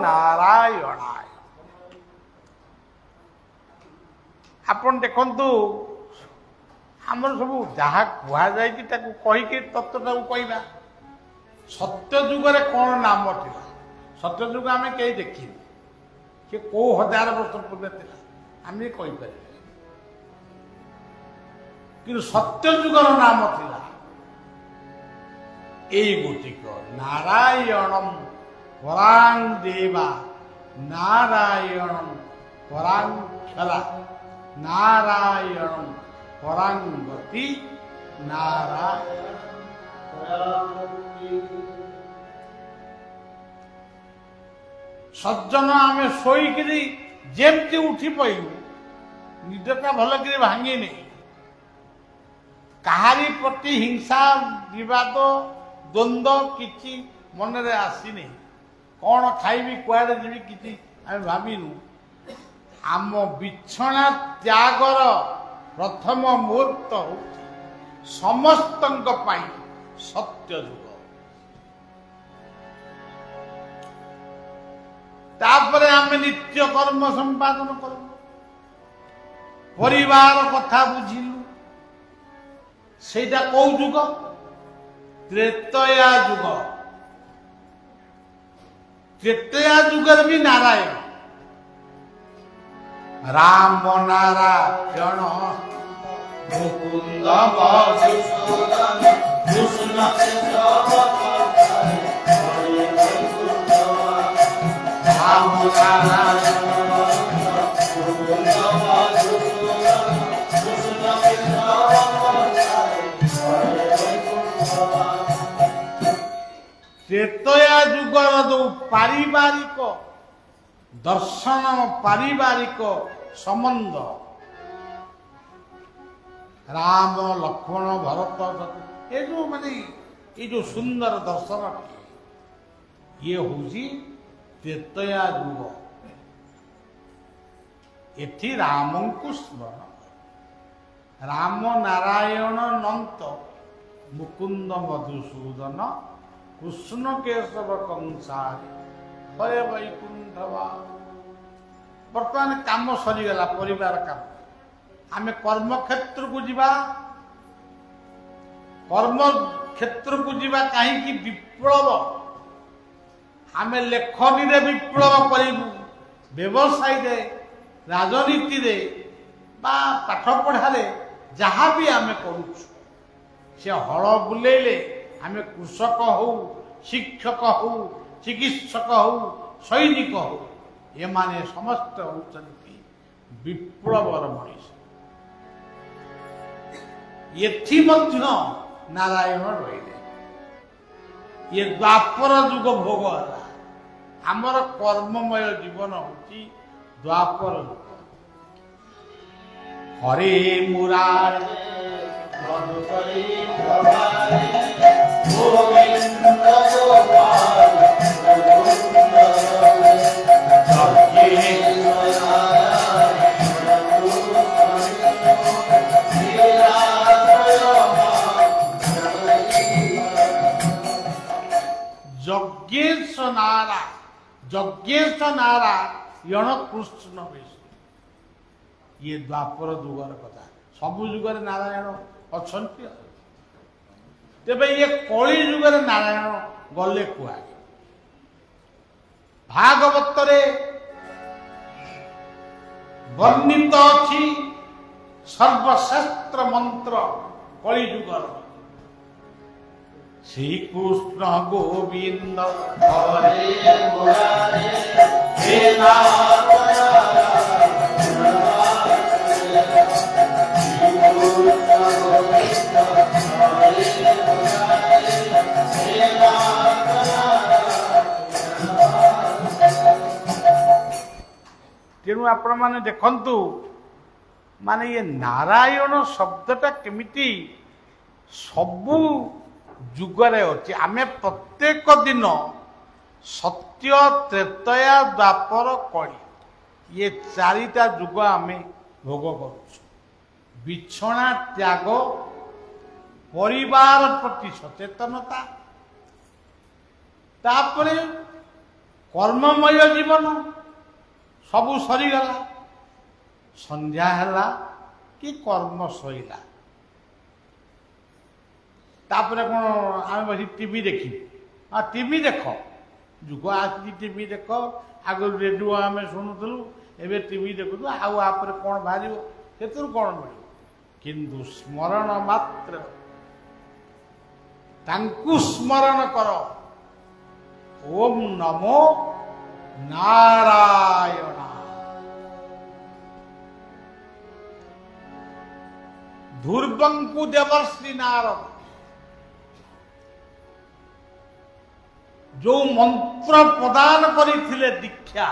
नारायणाय। आपण देखंतु हमर सब जहा कुआ जाय कि ताकू कहि के तत्वटा को कहबा। सत्य युग रे कोन नाम थिला? सत्य युग आमे के देखि के को हजार वर्ष पूर्व थिला आमे कहि पारे, कि सत्य युग रो नाम थिला एई गोटिक नारायणम परां देवा, नारायणं परां क्षरा, नारायणं परां गति, नारायण। सज्जन आमे शोईकरी जेमती उठी पइलु, निदटा भल करी भांगी नहीं, कहारी प्रति हिंसा विवाद द्वंद्व किछि मन रे आसी नहीं। कौन खाइबी कुआड़े जीवी किछि आमे भाबिनु। आम बिछଣା त्यागर प्रथम मुहूर्त होछि समस्तंक पाई सत्य युग। तापरे आमे नित्य कर्म संपादन करू, परिवार कथा बुझिलु। सेटा कौ युग? त्रेतया युग। त्रेतया युगर भी नारायण, राम नारायण मुकुंद मधुसूदन कृष्ण राम नारायण मुकुंद मधुसूदन त्रेतया युगर जो पारिवारिक दर्शन, पारिवारिक ସମ୍ବନ୍ଧ ରାମ ଲକ୍ଷ୍ମଣ ଭରତ ଏ ଯୋଉ ମାନେ ଏ ଯୋଉ ସୁନ୍ଦର ଦର୍ଶନ ଇଏ ହଉଛି ତ୍ରେତୟା ଯୁଗ। ଏଠି ରାମଙ୍କୁ ସ୍ମରଣ ରାମ ନାରାୟଣ ନନ୍ତ ମୁକୁନ୍ଦ ମଧୁସୂଦନ କୃଷ୍ଣ କେଶବ କଂସାରୀ ହରେ ବୈକୁଣ୍ଠବା। ବର୍ତ୍ତମାନ କାମ ସରିଗଲା, ପରିବାର କାମ, ଆମେ କର୍ମକ୍ଷେତ୍ରକୁ ଯିବା। କର୍ମକ୍ଷେତ୍ରକୁ ଯିବା କାହିଁକି? ବିପ୍ଳବ। ଆମେ ଲେଖନୀରେ ବିପ୍ଳବ କରିବୁ, ବ୍ୟବସାୟୀରେ, ରାଜନୀତିରେ ବା ପାଠ ପଢ଼ାରେ ଯାହା ବି ଆମେ କରୁଛୁ, ସେ ହଳ ବୁଲେଇଲେ ଆମେ କୃଷକ ହଉ, ଶିକ୍ଷକ ହଉ, ଚିକିତ୍ସକ ହଉ, ସୈନିକ ହଉ, ଏମାନେ ସମସ୍ତେ ହେଉଛନ୍ତି ବିପ୍ଳବର ମଣିଷ। ଏଠି ମଧ୍ୟ ନାରାୟଣ ରହିଲେ। ଇଏ ଦ୍ୱାପର ଯୁଗ ଭୋଗ ହେଲା। ଆମର କର୍ମମୟ ଜୀବନ ହଉଛି ଦ୍ୱାପର ଯୁଗ। ହରେ ମୁରାରେ ମଧୁକରୀ ପ୍ରଭାରେ ଗୋବିନ୍ଦ ଗୋପାଳ ଯଜ୍ଞେଶ ନାରାୟଣ କୃଷ୍ଣ ବିଷ୍ଣୁ। ଇଏ ଦ୍ୱାପର ଯୁଗର କଥା। ସବୁ ଯୁଗରେ ନାରାୟଣ ଅଛନ୍ତି। ତେବେ ଇଏ କଳି ଯୁଗରେ ନାରାୟଣ ଗଲେ କୁଆଡ଼େ? ଭାଗବତରେ ବର୍ଣ୍ଣିତ ଅଛି ସର୍ବଶ୍ରେଷ୍ଠ ମନ୍ତ୍ର କଳି ଯୁଗର। ଶ୍ରୀକୃଷ୍ଣ ଗୋବିନ୍ଦ ହରେ ମୁରାରେ ହେ ନାରାୟଣ ତେଣୁ ଆପଣମାନେ ଦେଖନ୍ତୁ, ମାନେ ଇଏ ନାରାୟଣ ଶବ୍ଦଟା କେମିତି ସବୁ ଯୁଗରେ ଅଛି। ଆମେ ପ୍ରତ୍ୟେକ ଦିନ ସତ୍ୟ, ତ୍ରେତୟା, ଦ୍ୱାପର, କଳି, ଇଏ ଚାରିଟା ଯୁଗ ଆମେ ଭୋଗ କରୁଛୁ। ବିଛଣା ତ୍ୟାଗ, ପରିବାର ପ୍ରତି ସଚେତନତା, ତାପରେ କର୍ମମୟ ଜୀବନ, ସବୁ ସରିଗଲା। ସନ୍ଧ୍ୟା ହେଲା କି କର୍ମ ସରିଲା, ତାପରେ କ'ଣ ଆମେ ବସି ଟିଭି ଦେଖିବୁ? ହଁ, ଟିଭି ଦେଖ, ଯୁଗ ଆସିଛି ଟିଭି ଦେଖ। ଆଗରୁ ରେଡ଼ିଓ ଆମେ ଶୁଣୁଥିଲୁ, ଏବେ ଟିଭି ଦେଖୁଛୁ। ଆଉ ଆପରେ କ'ଣ ବାହାରିବ, ସେଥିରୁ କ'ଣ ମିଳିବ? କିନ୍ତୁ ସ୍ମରଣ ମାତ୍ର ତାଙ୍କୁ ସ୍ମରଣ କର। ଓಂ ନମୋ ନାରାୟଣ। ଧ୍ରୁବଙ୍କୁ ଦେବର୍ଷି ନାରଦ ଯୋଉ ମନ୍ତ୍ର ପ୍ରଦାନ କରିଥିଲେ ଦୀକ୍ଷା,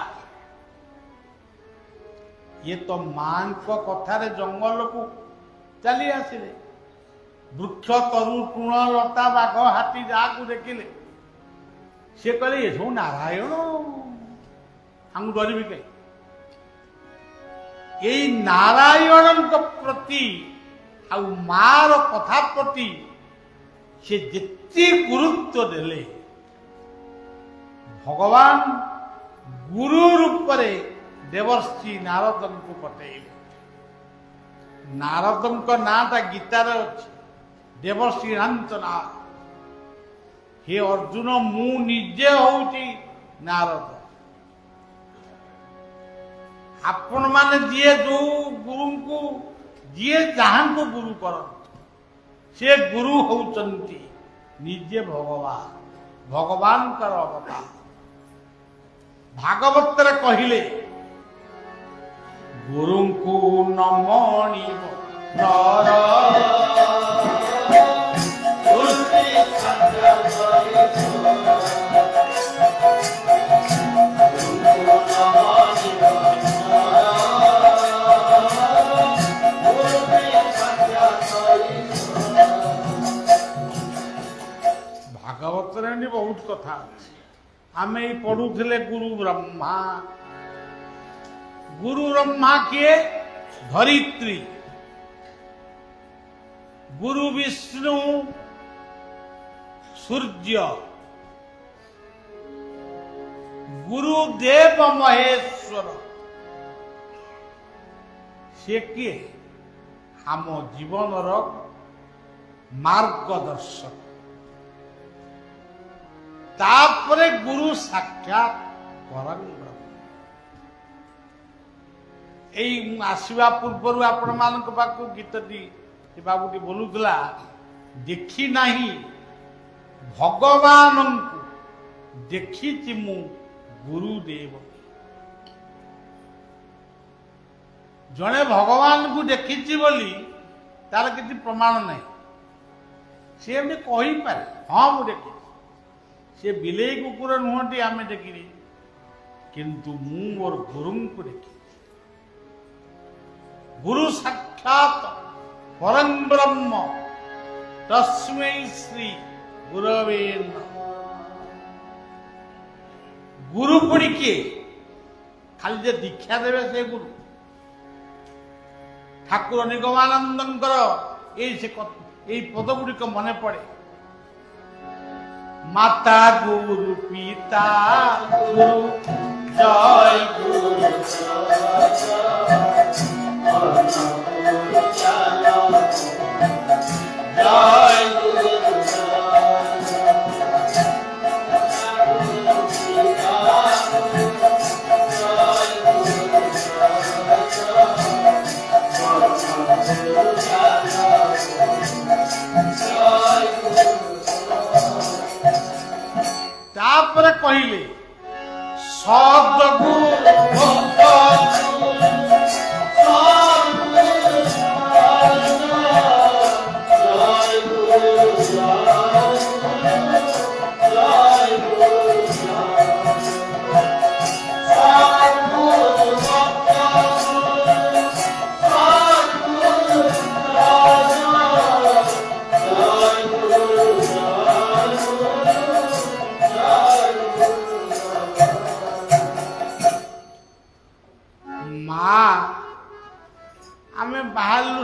ଇଏ ତ ମାଙ୍କ କଥାରେ ଜଙ୍ଗଲକୁ ଚାଲି ଆସିଲେ। ବୃକ୍ଷ, ତରୁ, ତୃଣ, ଲତା, ବାଘ, ହାତୀ ଯାହାକୁ ଦେଖିଲେ ସେ କହିଲେ ଏ ସବୁ ନାରାୟଣ, ଆମକୁ ଡରିବି କାହିଁ? ଏଇ ନାରାୟଣଙ୍କ ପ୍ରତି ଆଉ ମାର କଥା ପ୍ରତି ସେ ଯେତେ ଗୁରୁତ୍ୱ ଦେଲେ, ଭଗବାନ ଗୁରୁ ରୂପରେ ଦେବର୍ଷି ନାରଦଙ୍କୁ ପଠେଇଲେ। ନାରଦଙ୍କ ନାଁଟା ଗୀତାରେ ଅଛି, ଦେବର୍ଷି ନାଥ ନାରଦ। ହେ ଅର୍ଜୁନ, ମୁଁ ନିଜେ ହଉଛି ନାରଦ। ଆପଣମାନେ ଯିଏ ଯୋଉ ଗୁରୁଙ୍କୁ, ଯିଏ ଯାହାଙ୍କୁ ଗୁରୁ କରନ୍ତି, ସେ ଗୁରୁ ହଉଛନ୍ତି ନିଜେ ଭଗବାନ, ଭଗବାନଙ୍କର ଅବତାର। ଭାଗବତରେ କହିଲେ, ଗୁରୁଙ୍କୁ ନମଣିବ ନର कथा अच्छी आमे पढ़ुले गुरु ब्रह्मा किए धरित्री गुरु विष्णु सूर्य गुरुदेव महेश्वर से किए आम जीवन मार्गदर्शक तापरे गुरु साक्षात परम ब्रह्म आसवा पूर्व आपण मान पाक गीतटी बाबूटी बोलूला देखी नहीं भगवान देखी मु गुरुदेव जड़े भगवान को देखी बोली तार किसी प्रमाण नहीं सी एम कही पारे हाँ मु देखी सी बिलेई कुकुर नुहटी आम देखी किंतु मु मोर गुरु को देखी गुरु साक्षात परम ब्रह्म तस्मै श्री गुरवे नमः। गुरु पुणी किए खाली जे दीक्षा देवे से गुरु ठाकुर निगमानंदंकर ये पद गुड़िक मन पड़े माता गुरु पिता गुरु जय गुरु जय गुरु तापर कहले सद्गुरु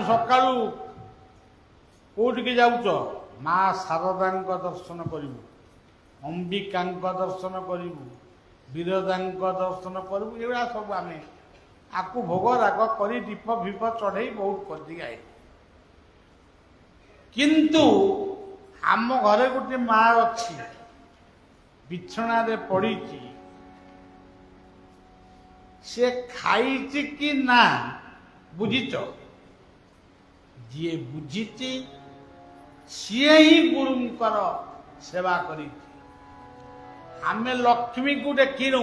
सकाळू कोटिके जाऊच माँ शारदा दर्शन करू अंबिका दर्शन करू विरजा दर्शन करू एगुड़ा सब आम आपको भोग राग कर दीप भीप चढ़ई बहुत कर आए किंतु आम घरे गोटे माँ अच्छी बिछना रे पड़ी से खाई कि ना बुझीच जी बुझी सी ही गुरुंकर सेवा करी आमे लक्ष्मी को देखिनु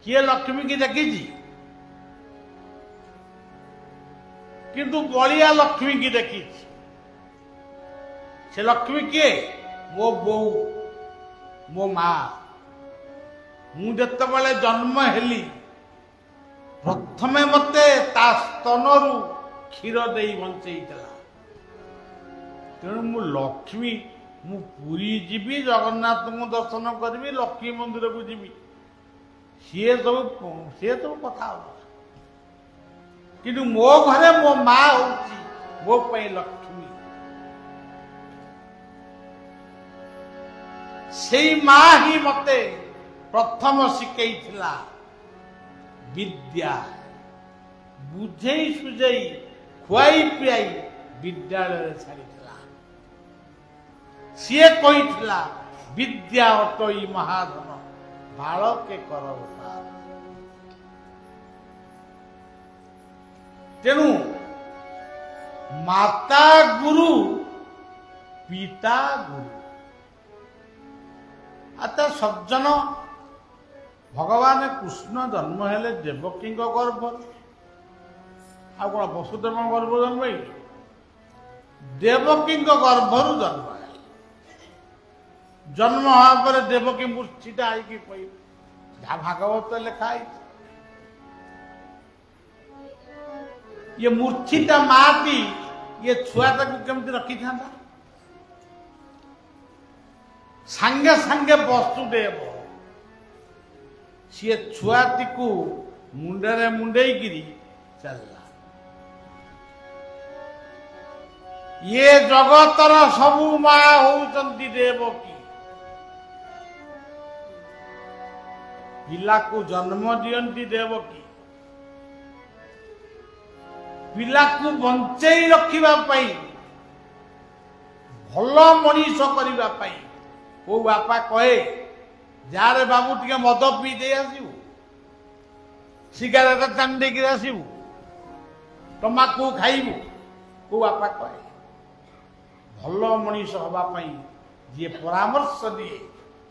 किए लक्ष्मी की देखी किंतु बलिया लक्ष्मी की देखी से लक्ष्मी किए मो बो मो माँ मुझे जन्म हेली प्रथमे मते ता स्तनरु क्षीर दे बंचई तेणु मु लक्ष्मी मु पुरी जीवी जगन्नाथ को दर्शन करी लक्ष्मी मंदिर को जीवी सी सब कथा कि मो घरे मो माँ होची मो पे लक्ष्मी से माँ ही मते प्रथम शिखई विद्या बुझे सुझे खुआई पियाई विद्यालय छाड़ी सी कही विद्या अटई महाधन बालके कर तेणु माता गुरु पिता गुरु आता सज्जन भगवान कृष्ण जन्म हेले देवकी गर्भ आ कौन वसुदेव गर्भ जन्म देवकी गर्भर जन्म जन्म होगा देवकी मूर्छिटा आई जहाँ भागवत लिखाई ये मूर्छिटा माटी ये छुआ केमती रखी था ସାଙ୍ଗେ ସାଙ୍ଗେ ବସୁଦେବ ସିଏ ଛୁଆଟିକୁ ମୁଣ୍ଡରେ ମୁଣ୍ଡେଇକିରି ଚାଲିଲା। ଇଏ ଜଗତର ସବୁ ମା ହଉଛନ୍ତି ଦେବକୀ। ପିଲାକୁ ଜନ୍ମ ଦିଅନ୍ତି ଦେବକୀ। ପିଲାକୁ ବଞ୍ଚେଇ ରଖିବା ପାଇଁ, ଭଲ ମଣିଷ କରିବା ପାଇଁ କୋଉ ବାପା କହେ ଯାରେ ବାବୁ ଟିକେ ମଦ ପିଇ ଦେଇ ଆସିବୁ, ସିଗାରେଟ ଟାଣି ଦେଇକିରି ଆସିବୁ, ତମାକୁ ଖାଇବୁ, କୋଉ ବାପା କହେ? ଭଲ ମଣିଷ ହବା ପାଇଁ ଯିଏ ପରାମର୍ଶ ଦିଏ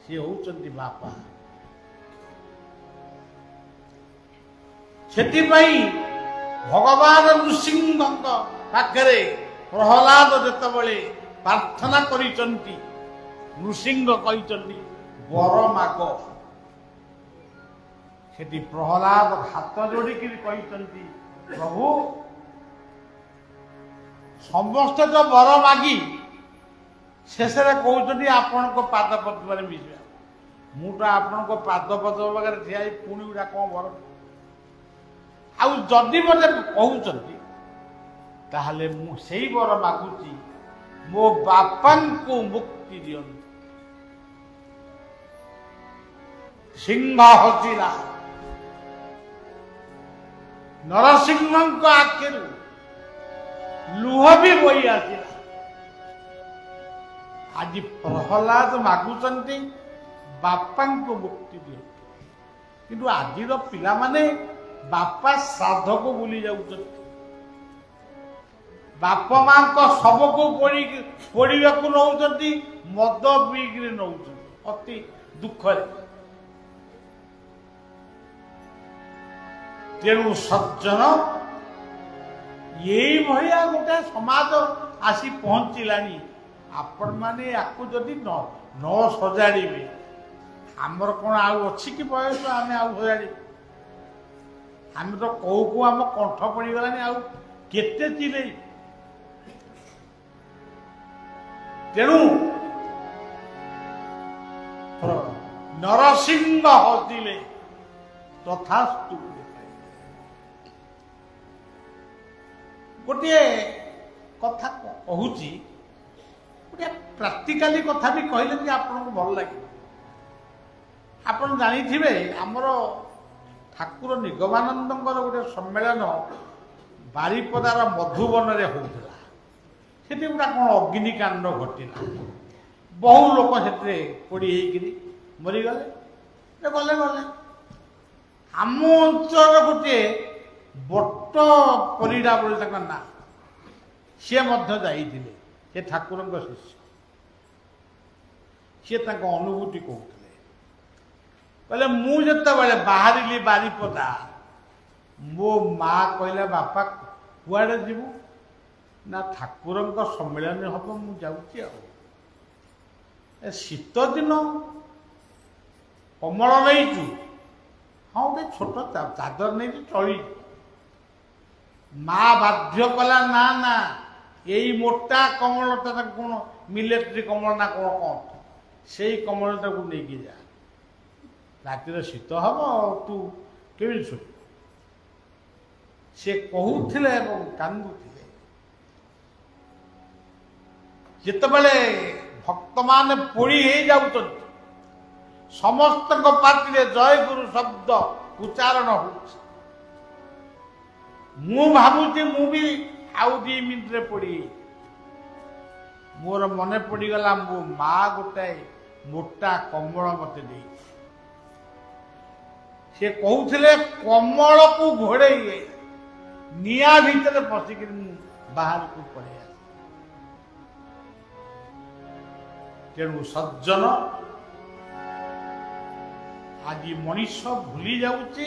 ସିଏ ହଉଛନ୍ତି ବାପା। ସେଥିପାଇଁ ଭଗବାନ ନୃସିଂହଙ୍କ ପାଖରେ ପ୍ରହ୍ଲାଦ ଯେତେବେଳେ ପ୍ରାର୍ଥନା କରିଛନ୍ତି, ନୃସିଂହ କହିଛନ୍ତି ବର ମାଗ। ସେଠି ପ୍ରହ୍ଲାଦ ହାତ ଯୋଡ଼ିକିରି କହିଛନ୍ତି ପ୍ରଭୁ ସମସ୍ତେ ତ ବର ମାଗି ଶେଷରେ କହୁଛନ୍ତି ଆପଣଙ୍କ ପାଦ ପଦ୍ମରେ ମିଶିବା। ମୁଁ ତ ଆପଣଙ୍କ ପାଦ ପଦ୍ମ ପାଖରେ ଠିଆ ହେଇ ପୁଣି ଗୁଡ଼ା କଣ ବର? ଆଉ ଯଦି ମୋତେ କହୁଛନ୍ତି ତାହେଲେ ମୁଁ ସେଇ ବର ମାଗୁଛି, ମୋ ବାପାଙ୍କୁ ମୁକ୍ତି ଦିଅନ୍ତୁ। ସିଂହ ହସିଲା। ନରସିଂହଙ୍କ ଆଖିରୁ ଲୁହ ବି ବୋହି ଆସିଲା। ଆଜି ପ୍ରହ୍ଲାଦ ମାଗୁଛନ୍ତି ବାପାଙ୍କୁ ମୁକ୍ତି ଦିଅନ୍ତୁ, କିନ୍ତୁ ଆଜିର ପିଲାମାନେ ବାପା ଶ୍ରାଦ୍ଧକୁ ଭୁଲି ଯାଉଛନ୍ତି। ବାପା ମାଙ୍କ ଶବକୁ ପୋଡ଼ିବାକୁ ନଉଛନ୍ତି, ମଦ ପିଇକିରି ନଉଛନ୍ତି ଅତି ଦୁଃଖରେ। ତେଣୁ ସଜ୍ଜନ ଏଇଭଳିଆ ଗୋଟେ ସମାଜ ଆସି ପହଞ୍ଚିଲାଣି। ଆପଣମାନେ ୟାକୁ ଯଦି ନ ସଜାଡ଼ିବେ, ଆମର କଣ ଆଉ ଅଛି କି ବୟସ ଆମେ ଆଉ ସଜାଡ଼ିବୁ? ଆମେ ତ କୋଉ କୋଉ ଆମ କଣ୍ଠ ପଡ଼ିଗଲାଣି, ଆଉ କେତେ ଚିଲେଇ। ତେଣୁ ନରସିଂହ ହସିଲେ ତଥାସ୍ତୁ। ଗୋଟିଏ କଥା କହୁଛି, ଗୋଟିଏ ପ୍ରାକ୍ଟିକାଲି କଥା ବି କହିଲେ ଯେ ଆପଣଙ୍କୁ ଭଲ ଲାଗିବ। ଆପଣ ଜାଣିଥିବେ ଆମର ଠାକୁର ନିଗମାନନ୍ଦଙ୍କର ଗୋଟେ ସମ୍ମେଳନ ବାରିପଦାର ମଧୁବନରେ ହଉଥିଲା। ସେଠି ଗୋଟେ କଣ ଅଗ୍ନିକାଣ୍ଡ ଘଟିଲା, ବହୁ ଲୋକ ସେଥିରେ ପୋଡ଼ି ହେଇକିରି ମରିଗଲେ। ଗଲେ ଆମ ଅଞ୍ଚଳର ଗୋଟିଏ ବଟ ପରିଡ଼ା ବୋଲି ତାଙ୍କ ନାଁ, ସିଏ ମଧ୍ୟ ଯାଇଥିଲେ। ସେ ଠାକୁରଙ୍କ ଶିଷ୍ୟ। ସିଏ ତାଙ୍କ ଅନୁଭୂତି କହୁଥିଲେ, କହିଲେ ମୁଁ ଯେତେବେଳେ ବାହାରିଲି ବାରିପଦା, ମୋ ମା କହିଲା ବାପା କୁଆଡ଼େ ଯିବୁ? ନା ଠାକୁରଙ୍କ ସମ୍ମିଳନୀ ହବ, ମୁଁ ଯାଉଛି। ଆଉ ଶୀତ ଦିନ କମଳ ନେଇଛୁ? ହଁ ଗୋଟେ ଛୋଟ ଚାଦର ନେଇଛି, ଚଳିଛୁ। ମା ବାଧ୍ୟ କଲା, ନା ନା ଏଇ ମୋଟା କମଳଟା କଣ ମିଲେଟ୍ରି କମଳ ନା କଣ କଣ, ସେଇ କମଳଟାକୁ ନେଇକି ଯା, ରାତିରେ ଶୀତ ହବ, ତୁ କେମିତି ଶୋଇବୁ? ସେ କହୁଥିଲେ ଏବଂ କାନ୍ଦୁଥିଲେ। ଯେତେବେଳେ ଭକ୍ତମାନେ ପୋଡ଼ି ହେଇଯାଉଛନ୍ତି, ସମସ୍ତଙ୍କ ପାଟିରେ ଜୟଗୁରୁ ଶବ୍ଦ ଉଚ୍ଚାରଣ ହଉଛି, ମୁଁ ଭାବୁଛି ମୁଁ ବି ଆଉ 2 ମିନିଟରେ ପୋଡ଼ି। ମୋର ମନେ ପଡ଼ିଗଲା ମୋ ମା ଗୋଟାଏ ମୋଟା କମଳ ମତେ ଦେଇଛି। ସେ କହୁଥିଲେ କମଳକୁ ଘୋଡ଼େଇ ନିଆଁ ଭିତରେ ପଶିକିରି ମୁଁ ବାହାରକୁ ପଳେଇ ଆସେ। ତେଣୁ ସଜ୍ଜନ ଆଜି ମଣିଷ ଭୁଲି ଯାଉଛି।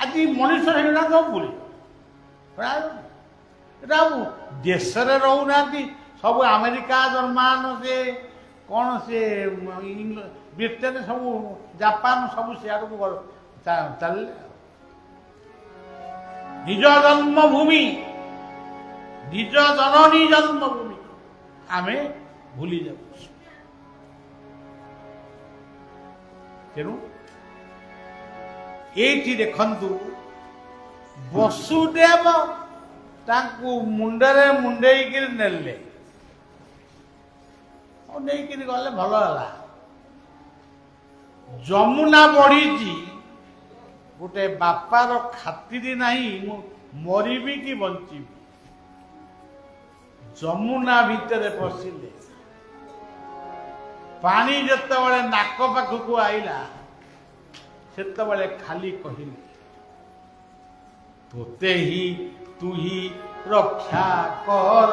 ଆଜି ମଣିଷ ସେଇଟା ସବୁ ଭୁଲି ଏଟା ଦେଶରେ ରହୁନାହାନ୍ତି, ସବୁ ଆମେରିକା ଜର୍ମାନ ସେ କଣ ସେ ବ୍ରିଟେନ ସବୁ ଜାପାନ ସବୁ ସିଆଡ଼କୁ ଚାଲିଲେ। ନିଜ ଜନ୍ମଭୂମି, ନିଜ ଜନନୀ ଜନ୍ମଭୂମି आमे भूली जाऊ। तेणु ये देखंतु वसुदेव तांकु मुंडरे मुंडेई नेले नहीं गले भल है। जमुना बढ़ी गोटे बापार खातिर नहीं मरबी कि बंची जमुना भितर पशिले पानी जत नाक पाखक आईला से खाली कहली तोते ही तू ही रक्षा कर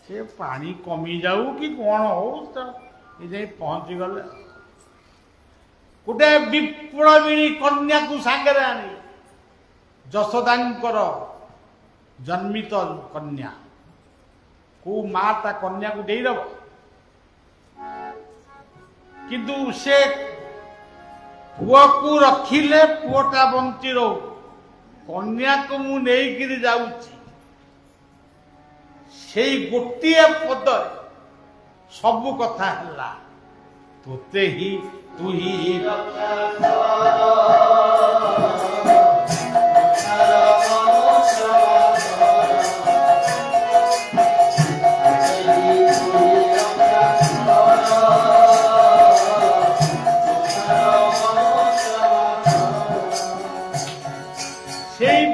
से पानी कमी जाऊ कि कौन हो तो ये पहुंची गले गोटे विप्लविणी कन्या को सांगे आनी जशोदांकर जन्मित कन्या को माँ ता कन्या को दे दब किंतु से पुआ को रखिले पुआटा बंची रो कन्या को मु नहीं जाऊची से गोटे पद सबु कथा है तोते ही तू ही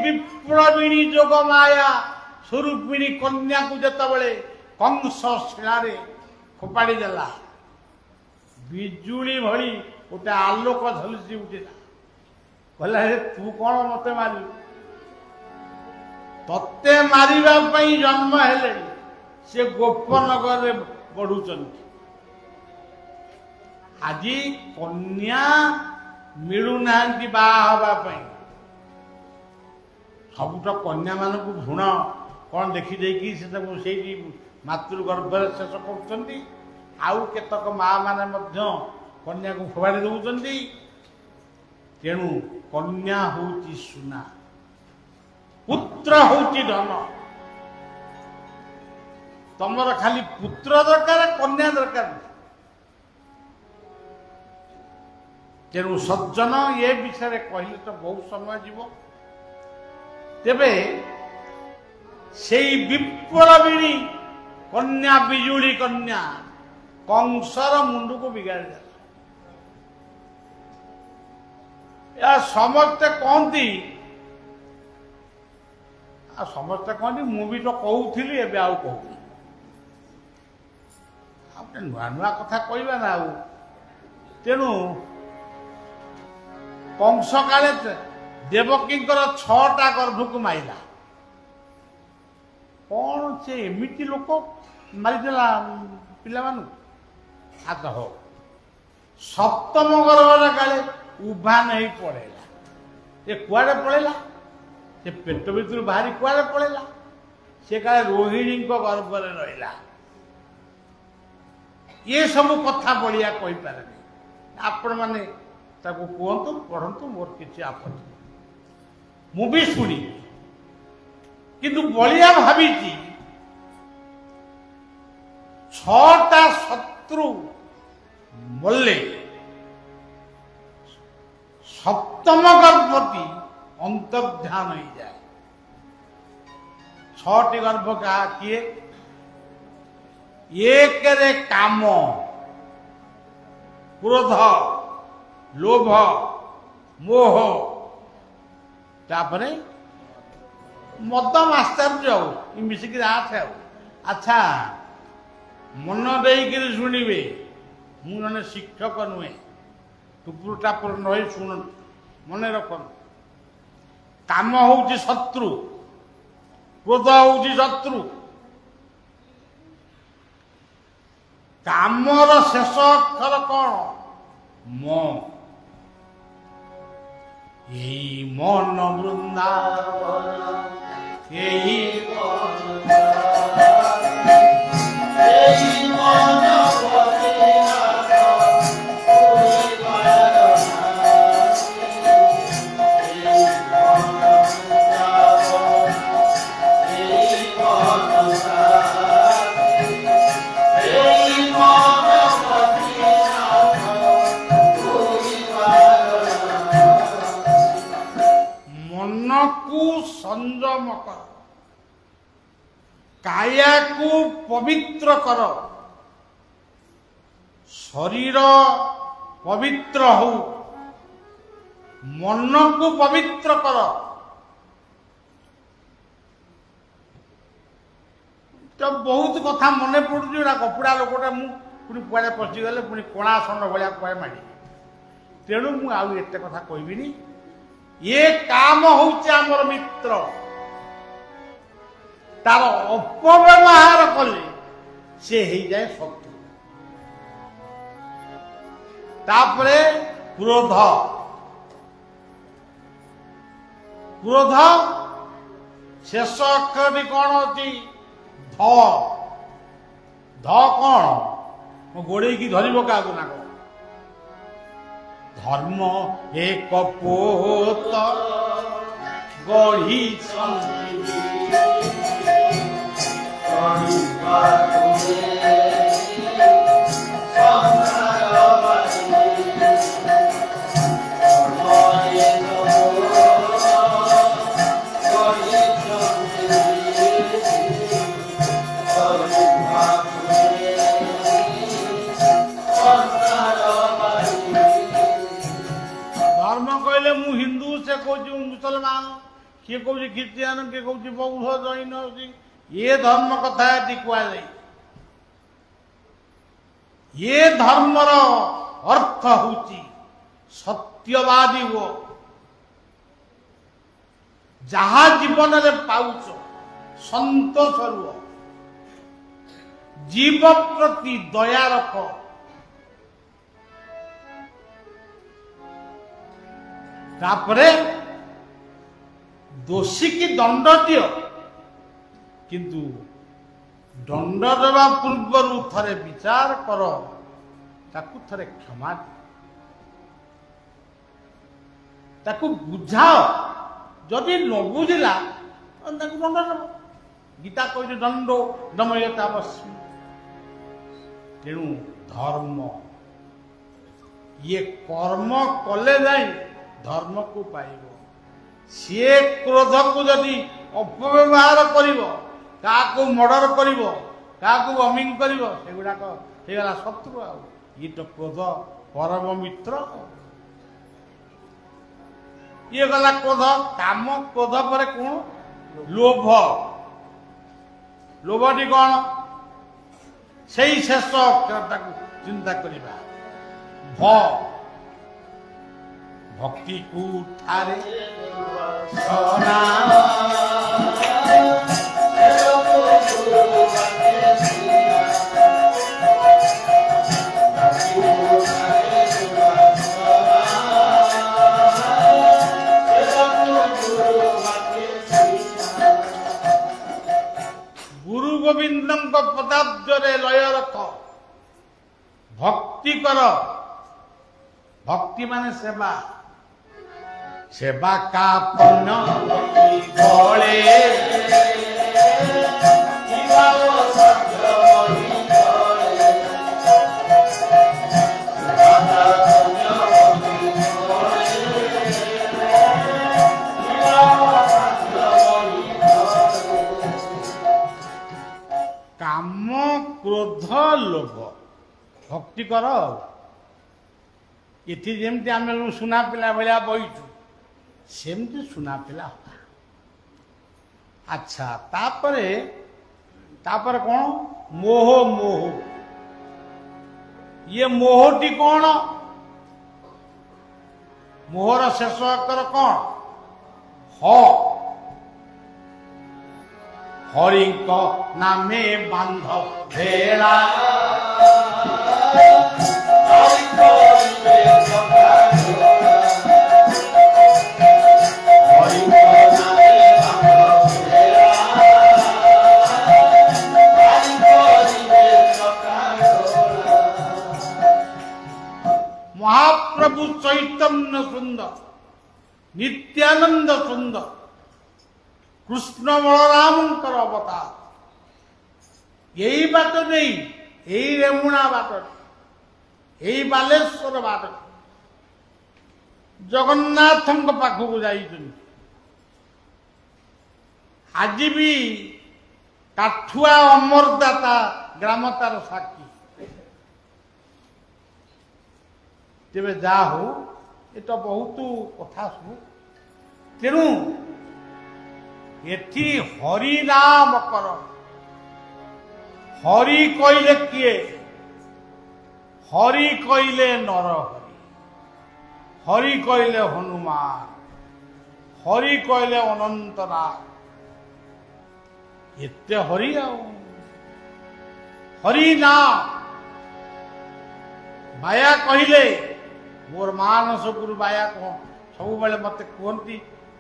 विप्लविणी जोग माया स्वरूपिणी कन्या को जिते कंस शिलारे फोपाड़ी देला बिजुली भली गोटे आलोक झलसी उठिला कहला तू कौन मत मारू तत्ते मारिबा पई जन्म हेले से गोपनगर रे बढ़ुचंती आज कन्या मिलू नांती बाहा हवा पई सब तो कन्या मान को भ्रूण कौन देखी देखी से मातृगर्भ शेष कर आउ केतक माँ माने मध्य कन्या को फोपाड़ी दौरान तेणु कन्या होची सुना पुत्र होची धन तमर खाली पुत्र दरकार कन्या दरकार तेणु सज्जन ये विषय कहले तो बहुत समय जीव तेबे से विप्लविणी कन्या बिजुली कन्या कंसर मुंड को बिगाड़ दिया या समस्ते कहती समस्ते कहती मुझे तो कहूली एवं आउ कहूँ नुआ नुआ कथा कहवा ना तेणु कंस काले देवकींकर 6टा गर्भ को माइला कौन से एमती लोक मारिदेला पिला मानू हाथ हो सप्तम गर्भ काले उभा नहीं पड़ेला ये कुआड़े पड़ेला से पेट भीतर बाहरी कुआड़े पड़ेला से काले रोहिणी गर्भ में रहा ये सब कथा बढ़िया कही पारे आपण मैंने कहतु पढ़ंतु मोर किसी आपत्ति मु भी शुणी किंतु बलिया भावी 6टा शत्रु मल्ले सप्तम गर्भवती अंतर्ध्यान हो जाए 6टी गर्भ का किए एक रे काम क्रोध लोभ मोह तापरे मद आश्चर्य मिसिक आठ अच्छा मन देकर शुणवे मुझे शिक्षक नुहे टुपुर टापुर नई शुण मन रख काम हूँ शत्रु क्रोध हूँ शत्रु कामर शेष अक्षर कौन म यही मन वृंदावन ଏହି ମନକୁ ସଂଯମ କର, କାୟାକୁ ପବିତ୍ର କର, ଶରୀର ପବିତ୍ର ହଉ, ମନକୁ ପବିତ୍ର କର। ତ ବହୁତ କଥା ମନେ ପଡୁଛି, ଏଟା କପଡ଼ା ଲୋକଟା ମୁଁ ପୁଣି କୁଆଡ଼େ ପଶିଗଲେ ପୁଣି କଣା ସଣ୍ଡ ଭଳିଆ କୁଆଡ଼େ ମାଡ଼ି, ତେଣୁ ମୁଁ ଆଉ ଏତେ କଥା କହିବିନି। ଏ କାମ ହଉଛି ଆମର ମିତ୍ର, ତାର ଅପବ୍ୟବହାର କଲେ ସେ ହେଇଯାଏ ଶତ୍ରୁ। ତାପରେ କ୍ରୋଧ, କ୍ରୋଧ ଶେଷ ଅକ୍ଷରଟି କଣ ଅଛି? ଧ। ଧ କଣ? ମୁଁ ଗୋଡେଇକି ଧରିବ କାହାକୁ ନା କଣ? ଧର୍ମ ଏକ ପୋତ ଗଢ଼ିଛନ୍ତି, ମୁଁ ହିନ୍ଦୁ, ସେ କହୁଛି ମୁସଲମାନ, କିଏ କହୁଛି ଖ୍ରୀଷ୍ଟିଆନ, କିଏ କହୁଛି ବୌଦ୍ଧ, ଜୈନ। ଏ ଧର୍ମ କଥା ଏଠି କୁହାଯାଏ। ଏ ଧର୍ମର ଅର୍ଥ ହଉଛି ସତ୍ୟବାଦୀ ହୁଅ, ଯାହା ଜୀବନରେ ପାଉଛ ସନ୍ତୋଷ ରୁହ, ଜୀବ ପ୍ରତି ଦୟା ରଖ, ତାପରେ ଦୋଷୀ କି ଦଣ୍ଡ ଦିଅ, କିନ୍ତୁ ଦଣ୍ଡ ଦେବା ପୂର୍ବରୁ ଥରେ ବିଚାର କର, ତାକୁ ଥରେ କ୍ଷମା ଦିଅ, ତାକୁ ବୁଝାଅ। ଯଦି ନ ବୁଝିଲା ତାକୁ ଦଣ୍ଡ ଦେବ। ଗୀତା କହିଛି ଦଣ୍ଡ ଦମୟତା ବସ୍ମି। ତେଣୁ ଧର୍ମ ଇଏ କର୍ମ କଲେ ଯାଇ ଧର୍ମକୁ ପାଇବ। ସିଏ କ୍ରୋଧକୁ ଯଦି ଅପବ୍ୟବହାର କରିବ, କାହାକୁ ମର୍ଡର କରିବ, କାହାକୁ ବମିଂ କରିବ, ସେଗୁଡାକ ହେଇଗଲା ଶତ୍ରୁ। ଆଉ ଇଏ ତ କ୍ରୋଧ ପରମ ମିତ୍ର। ଇଏ ଗଲା କ୍ରୋଧ। କାମ, କ୍ରୋଧ ପରେ କଣ? ଲୋଭ। ଲୋଭଟି କଣ? ସେଇ ଶେଷ ଅକ୍ଷରଟାକୁ ଚିନ୍ତା କରିବା। ଭ। ଭକ୍ତି କୁ ଠାରେ ଗୁରୁ ଗୋବିନ୍ଦଙ୍କ ପଦାବ୍ଜରେ ଲୟ ରଖ, ଭକ୍ତି କର। ଭକ୍ତି ମାନେ ସେବା। ସେବା କାପନ ବଳେ କାମ, କ୍ରୋଧ, ଲୋଭ। ଭକ୍ତି କର। ଏଠି ଯେମିତି ଆମେ ସୁନା ପିଲା ଭଳିଆ ବଇଛୁ, ସେମିତି ସୁନା ପିଲା ହବା। ଆଚ୍ଛା, ତାପରେ କଣ? ମୋହ। ମୋହ। ଇଏ ମୋହଟି କଣ? ମୋହର ଶେଷ ଅକ୍ଷର କଣ? ହ। ହରିଙ୍କ ନାମେ ବାନ୍ଧ ଭେଳା, ପ୍ରଭୁ ଚୈତନ୍ୟ ସୁନ୍ଦର, ନିତ୍ୟାନନ୍ଦ ସୁନ୍ଦର, କୃଷ୍ଣ ବଳରାମଙ୍କର ଅବତାର। ଏଇ ବାଟ ଦେଇ, ଏଇ ରେମୁଣା ବାଟ, ଏଇ ବାଲେଶ୍ୱର ବାଟ ଜଗନ୍ନାଥଙ୍କ ପାଖକୁ ଯାଇଛନ୍ତି। ଆଜି ବି କାଠୁଆ ଅମରଦାତା ଗ୍ରାମ ତାର ସାକ୍ଷୀ। ତେବେ ଯାହା ହଉ, ଏ ତ ବହୁତ କଥା ସବୁ। ତେଣୁ ଏଠି ହରି ନାମ କର। ହରି କହିଲେ କିଏ? ହରି କହିଲେ ନରହରି, ହରି କହିଲେ ହନୁମାନ, ହରି କହିଲେ ଅନନ୍ତନାଥ। ଏତେ ହରି ଆଉ ହରି ନାମ। ବାୟା କହିଲେ, ମୋର ମାନସ ଗୁରୁ ବାୟା ସବୁବେଳେ ମତେ କୁହନ୍ତି,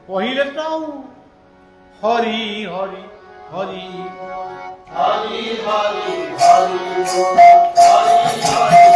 କହିଲେ ତ ଆଉ ହରି ହରି ହରି ହରି ହରି ହରି ହରି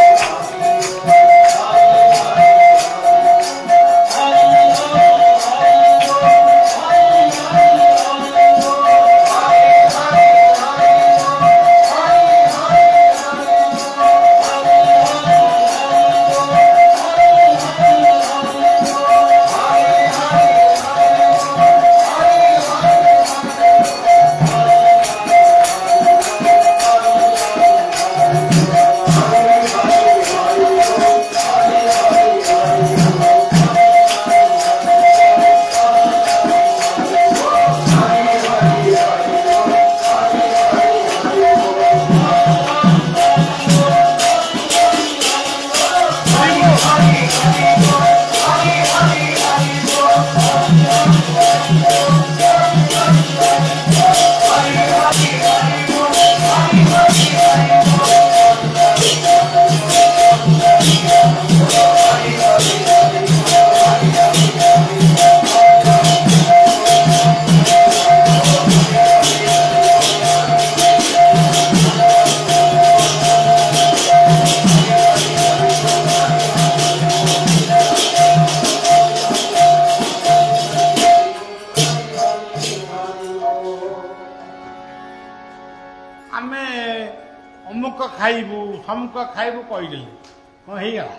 ଖାଇବୁ ସମୁକ ଖାଇବୁ କହିଦେଲି, କ'ଣ ହେଇଗଲା?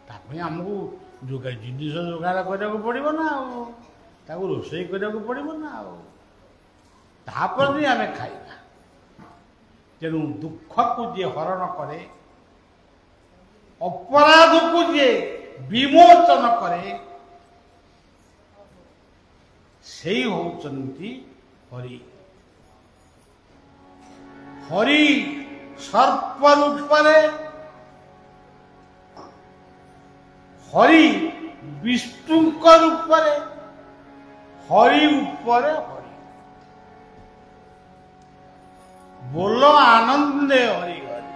ତା ପାଇଁ ଆମକୁ ଜିନିଷ ଯୋଗାଡ଼ କରିବାକୁ ପଡ଼ିବ ନା, ଆଉ ତାକୁ ରୋଷେଇ କରିବାକୁ ପଡ଼ିବ ନା, ଆଉ ତାପରେ ବି ଆମେ ଖାଇବା। ତେଣୁ ଦୁଃଖକୁ ଯିଏ ହରଣ କରେ, ଅପରାଧକୁ ଯିଏ ବିମୋଚନ କରେ, ସେଇ ହଉଛନ୍ତି ହରି। ହରି ସର୍ପ ରୂପରେ, ହରି ବିଷ୍ଣୁଙ୍କ ରୂପରେ, ହରି ଉପରେ ହରି। ବୋଲ ଆନନ୍ଦେ ହରି ହରି।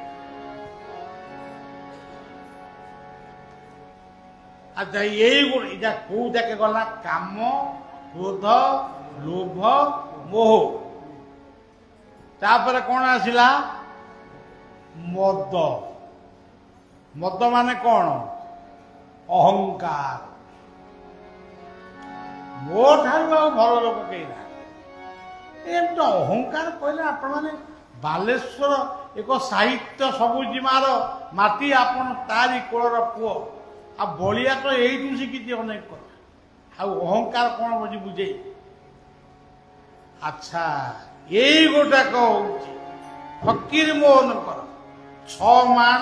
ଆଚ୍ଛା, ଏଇଟା କୋଉ ଯାକେ ଗଲା? କାମ, କ୍ରୋଧ, ଲୋଭ, ମୋହ। ତାପରେ କ'ଣ ଆସିଲା? ମଦ। ମଦ ମାନେ କ'ଣ? ଅହଙ୍କାର। ମୋ ଠାରୁ ଆଉ ଭଲ ଲୋକ କେହି ନାହାନ୍ତି। ଏମିତି ଅହଙ୍କାର କହିଲେ ଆପଣମାନେ ବାଲେଶ୍ୱର ଏକ ସାହିତ୍ୟ ସବୁଜିମାର ମାଟି, ଆପଣ ତାରି କୋଳର ପୁଅ। ଆଉ ବଳିଆ ତ ଏଇଠୁ ଶିଖିଛି ଅନେକ କଥା। ଆଉ ଅହଙ୍କାର କ'ଣ ବୁଝି ବୁଝେଇ? ଆଚ୍ଛା, ଏଇ ଗୋଟାକ ହଉଛି ଫକୀର ମୋହନଙ୍କର 6 ମାଣ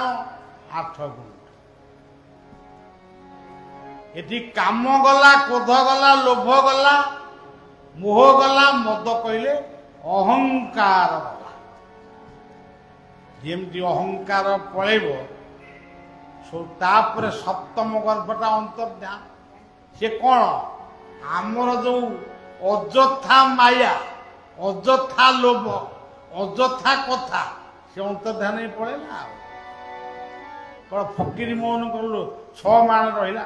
8 ଗୁଣ୍ଠ। ଏଠି କାମ ଗଲା, କ୍ରୋଧ ଗଲା, ଲୋଭ ଗଲା, ମୋହ ଗଲା, ମଦ କହିଲେ ଅହଙ୍କାର ଗଲା। ଯେମିତି ଅହଙ୍କାର ପଳେଇବ, ତାପରେ ସପ୍ତମ ଗର୍ଭଟା ଅନ୍ତର୍ଧ୍ୟାନ। ସେ କ'ଣ? ଆମର ଯୋଉ ଅଯଥା ମାୟା, ଅଯଥା ଲୋଭ, ଅଯଥା କଥା, ସେ ଅନ୍ତର୍ଧ୍ୟାନ ପଳେଇଲା। ଆଉ କ'ଣ ଫକୀର ମୋହନ କଲୁ 6 ମାଣ ରହିଲା।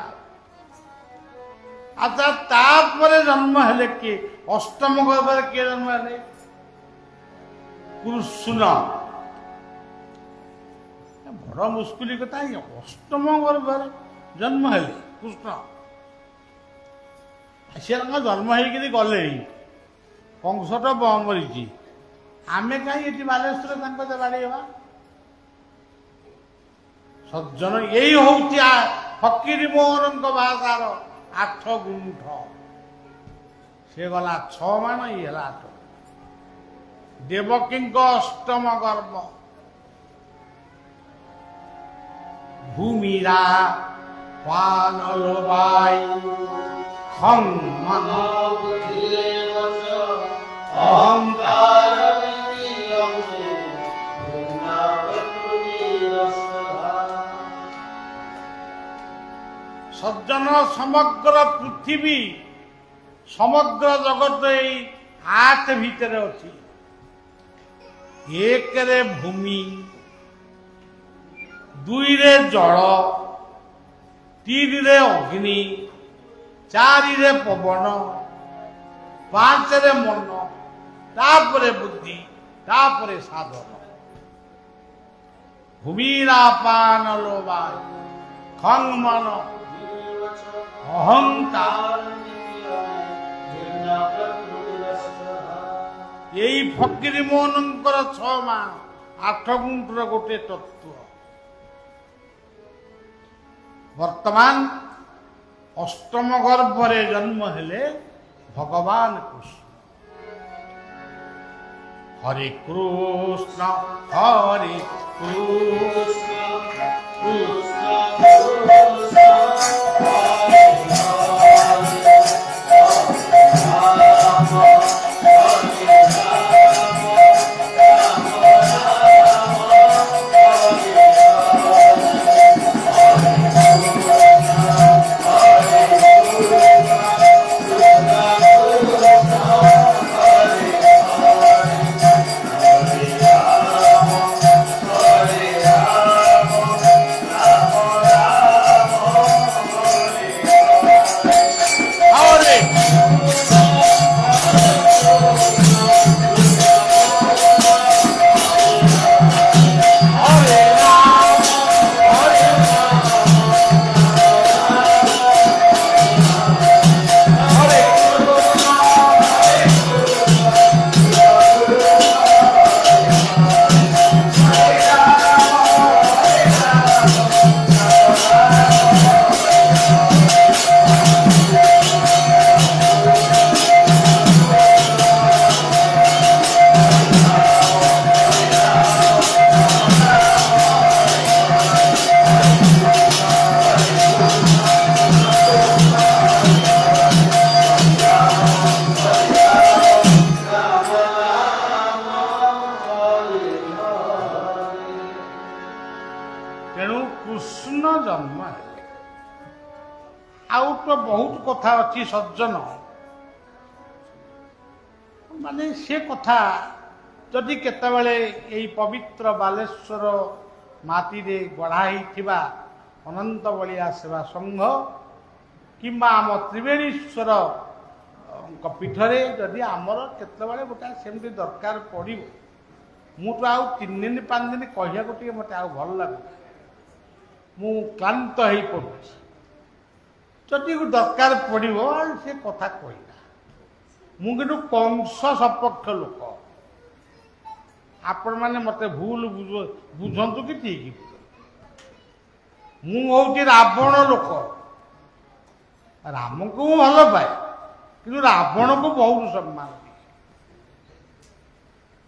ଆଚ୍ଛା, ତାପରେ ଜନ୍ମ ହେଲେ କିଏ? ଅଷ୍ଟମ ଗର୍ଭରେ କିଏ ଜନ୍ମ ହେଲେ? କୃଷ୍ଣ। ବଡ଼ ମୁସ୍କୁଲି କଥା। ଅଷ୍ଟମ ଗର୍ଭରେ ଜନ୍ମ ହେଲେ କୃଷ୍ଣ। ସେ ତାଙ୍କ ଜନ୍ମ ହେଇକିରି ଗଲେ, କଂସ ତ ମରିଛି, ଆମେ କାହିଁ ଏଠି ବାଲେଶ୍ୱରରେ ତାଙ୍କ ବାଡ଼େଇବା? ସଜ୍ଜନ ଏଇ ହଉଛି ଫକୀର ମୋହନଙ୍କ ଭାଷାର 8 ଗୁଣ୍ଠ। ସେ ଗଲା 6 ମାଣ, ଇଏ ହେଲା 8। ଦେବକୀଙ୍କ ଅଷ୍ଟମ ଗର୍ଭ ଭୂମିରା ପାନଲବାଇ ଖଂ ମନ ଅହଙ୍କାର ସଜ୍ଜନ ସମଗ୍ର ପୃଥିବୀ ସମଗ୍ର ଜଗତ ଏଇ 8 ଭିତରେ ଅଛି। 1ରେ ଭୂମି, 2ରେ ଜଳ, 3ରେ ଅଗ୍ନି, 4ରେ ପବନ, 5ରେ ମନ, ତାପରେ ବୁଦ୍ଧି, ତାପରେ ସାଧନ। ଭୂମିରାପାନ ଲୋବାୟ ଖଂ ମନ ଅହଙ୍କାର। ଏଇ ଫକୀର ମୋହନଙ୍କର 6 ମାଣ 8 ଗୁଣ୍ଠର ଗୋଟେ ତତ୍ତ୍ୱ। ବର୍ତ୍ତମାନ ଅଷ୍ଟମ ଗର୍ଭରେ ଜନ୍ମ ହେଲେ ଭଗବାନ କୃଷ୍ଣ। ହରେ କୃଷ୍ଣ ହରେ କୃଷ୍ଣ କୃଷ୍ଣ କୃଷ୍ଣ बहुत कथा अच्छी सज्जन माने से कथा जदि केतबेले एई पवित्र बालेश्वर माटी रे गढ़ाई थिबा अनंत बलिया सेवा संघ किंबा आम त्रिवेणीश्वर पीठरे जदि आमर केतबेले गोटा सेमती दरकार पड़ो मु तो आउ 3 दिन 5 दिन कहया गोटे मत आ भल लागु मु क्लांत हो पड़ू जदि दरकार पड़ो से कथा कहना मुझे कंस सपक्ष लोक आपण मैंने मत भूल बुझंतु कि ठीक मुझे रावण लोक राम को भल पाए कि रावण को बहुत सम्मान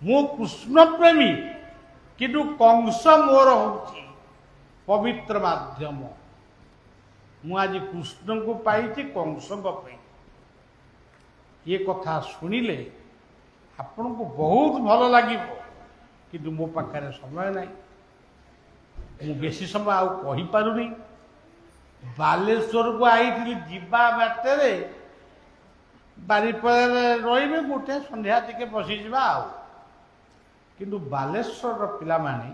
मु कृष्ण प्रेमी किंतु कंस मोर हूँ पवित्र माध्यम मु आज कृष्ण को पाई कंस ये कथा शुणिले आपण को बहुत भल लगे किंतु मो पाखे समय ना मु बेसी समय आउ कही पारुनी बालेश्वर को आई जीवा बाटे बारीपर रे गोटे संध्या टिके बसीजा किंतु बालेश्वर पिला माने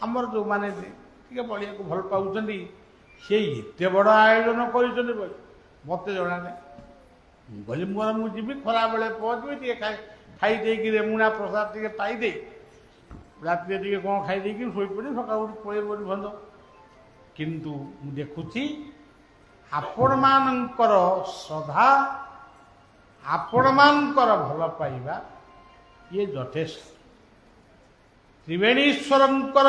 हमर जो माने टिके बलिया को भल पाउछन से एते बड़ आयोजन कर मत जना नहीं गली मोर मुझे खरा बेले पहुँचे खाई देकी रेमुणा प्रसाद टे पाईदे रात कौन खाई शोपड़ी सका पड़े बंद किंतु मु देखुची आपण मानकर श्रद्धा आपण मानकर भल पाइबा ये यथेष्ट त्रिवेणीश्वरंकर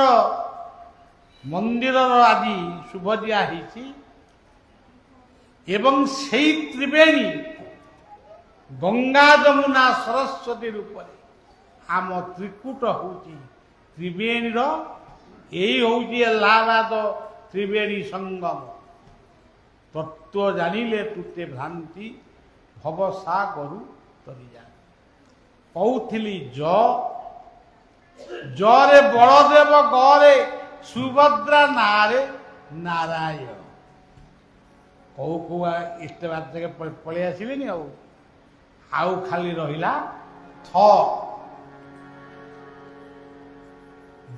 मंदिर आज शुभ दिया एवं सेई त्रिवेणी गंगा जमुना सरस्वती रूप आम त्रिकूट होची त्रिवेणीर यही होची इलाहाबाद त्रिवेणी संगम तत्व जानिले तुते भ्रांति भव सागरु तरी जा कहूली जरे बलदेव गरे सुभद्रा नारे नारायण कौ कौ इष्ट बात पलि आसले आउ खाली रहिला थ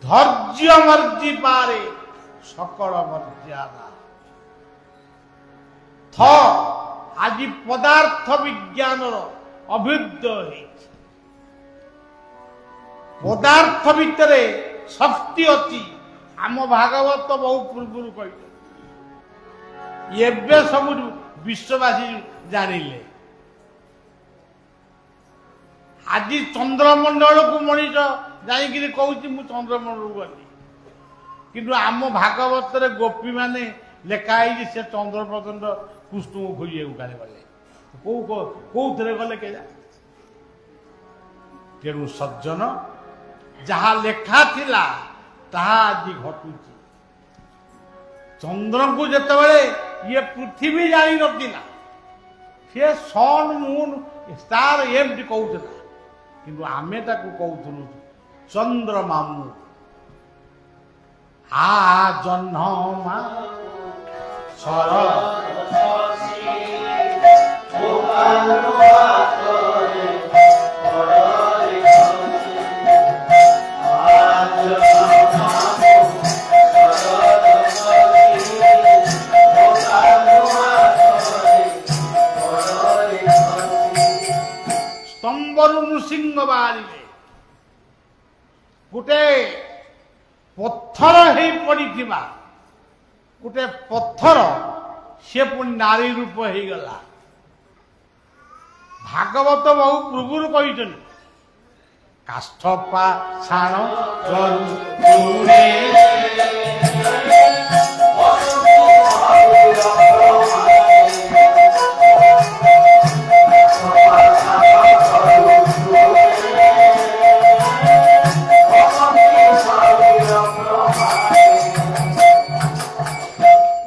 धैर्य मर्जी पारे सकल मर्यादा थ आज पदार्थ विज्ञान अभ्युदय पदार्थ भितर शक्ति अच्छी आम भागवत बहु पूर्व कहे सब विश्ववासी जानिले आज चंद्रमंडल को मनीष जाकि कहूँ मु चंद्रमंडल गली किंतु आम भागवत गोपी माने लेखाई से चंद्र प्रचंड कुसुम खोजे गाड़ी गले कौ गले के तेणु सज्जन जहा लेखा थिला ताहा आज घटुची चंद्र को जितेबाला ये पृथ्वी जानी नथिला सी सन मून स्टार एमती कहूला किंतु आमे ताकू कहूलु चंद्रमामु आ जन्मा सर सिंह बाहर गोटे पत्थर हो पड़ी गोटे पत्थर सी पुणी नारी रूप हो गला भागवत बहु पूर्व कही काष्ठ पाषाण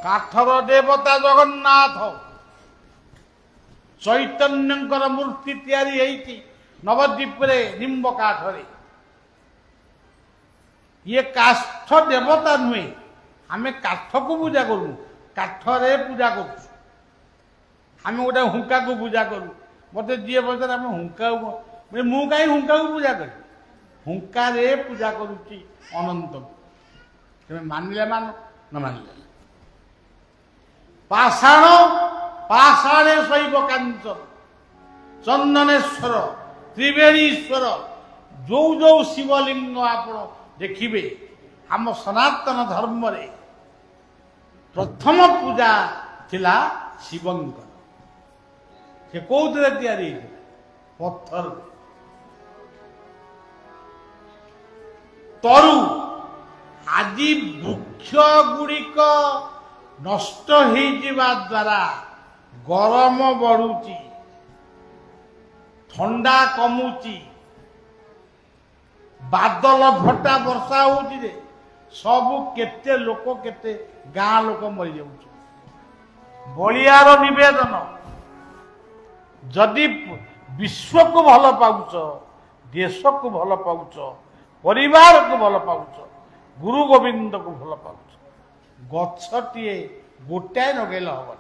काठर देवता जगन्नाथ चैतन्य मूर्ति तैयारी होती नवद्वीप निम्ब काठरे ये काष्ठ देवता नुहे आम काठ को पूजा करूँ काठरे पूजा करूँ आम गोटे हुंका को पूजा करूँ मत जी पचार आम हुंका मु कहीं हुंका को पूजा कर हुंकारे पूजा करुच्ची अनंत तुम्हें मानिले मान न मानिले पाषाण पाषाणे शैव कांचन चंदनेश्वर त्रिवेणीश्वर जो जो शिवलिंग आप देखिए आम सनातन धर्म रे प्रथम पूजा थिला शिवंकर से कौन तैयारी पत्थर तरु आदि वृक्ष गुड़िक नष्ट होइजिबा द्वारा गरम बढ़ुची ठंडा कमुची बादल भट्टा वर्षा होची रे सबु केते लोक केते गाँ लोक मरी जाउछ बलियार निवेदन जदि विश्व को भल पाउछ देश को भल पाउछ परिवार को भल पाउछ गुरु गोविंद को भल पाउछ गछटीए गोटाए लगे हम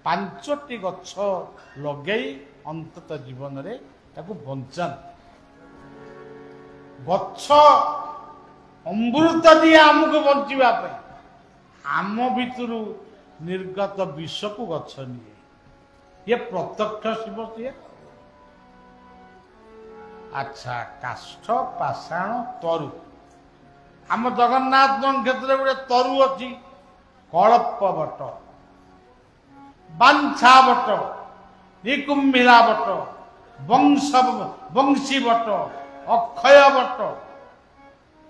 5टी गछ लगे अंतत जीवन रे ताकू बंचान गछ अमृत दिए आमको बचापी आम भितर निर्गत विष को गछ निए ये प्रत्यक्ष शिव सी अच्छा काष्ठ पाषाण तरु आम जगन्नाथ क्षेत्र गोटे तरु अच्छी କଳ୍ପ ବଟ, ବାଞ୍ଛା ବଟ, ନିକୁମ୍ଭିଲା ବଟ, ବଂଶୀ ବଟ, ଅକ୍ଷୟ ବଟ।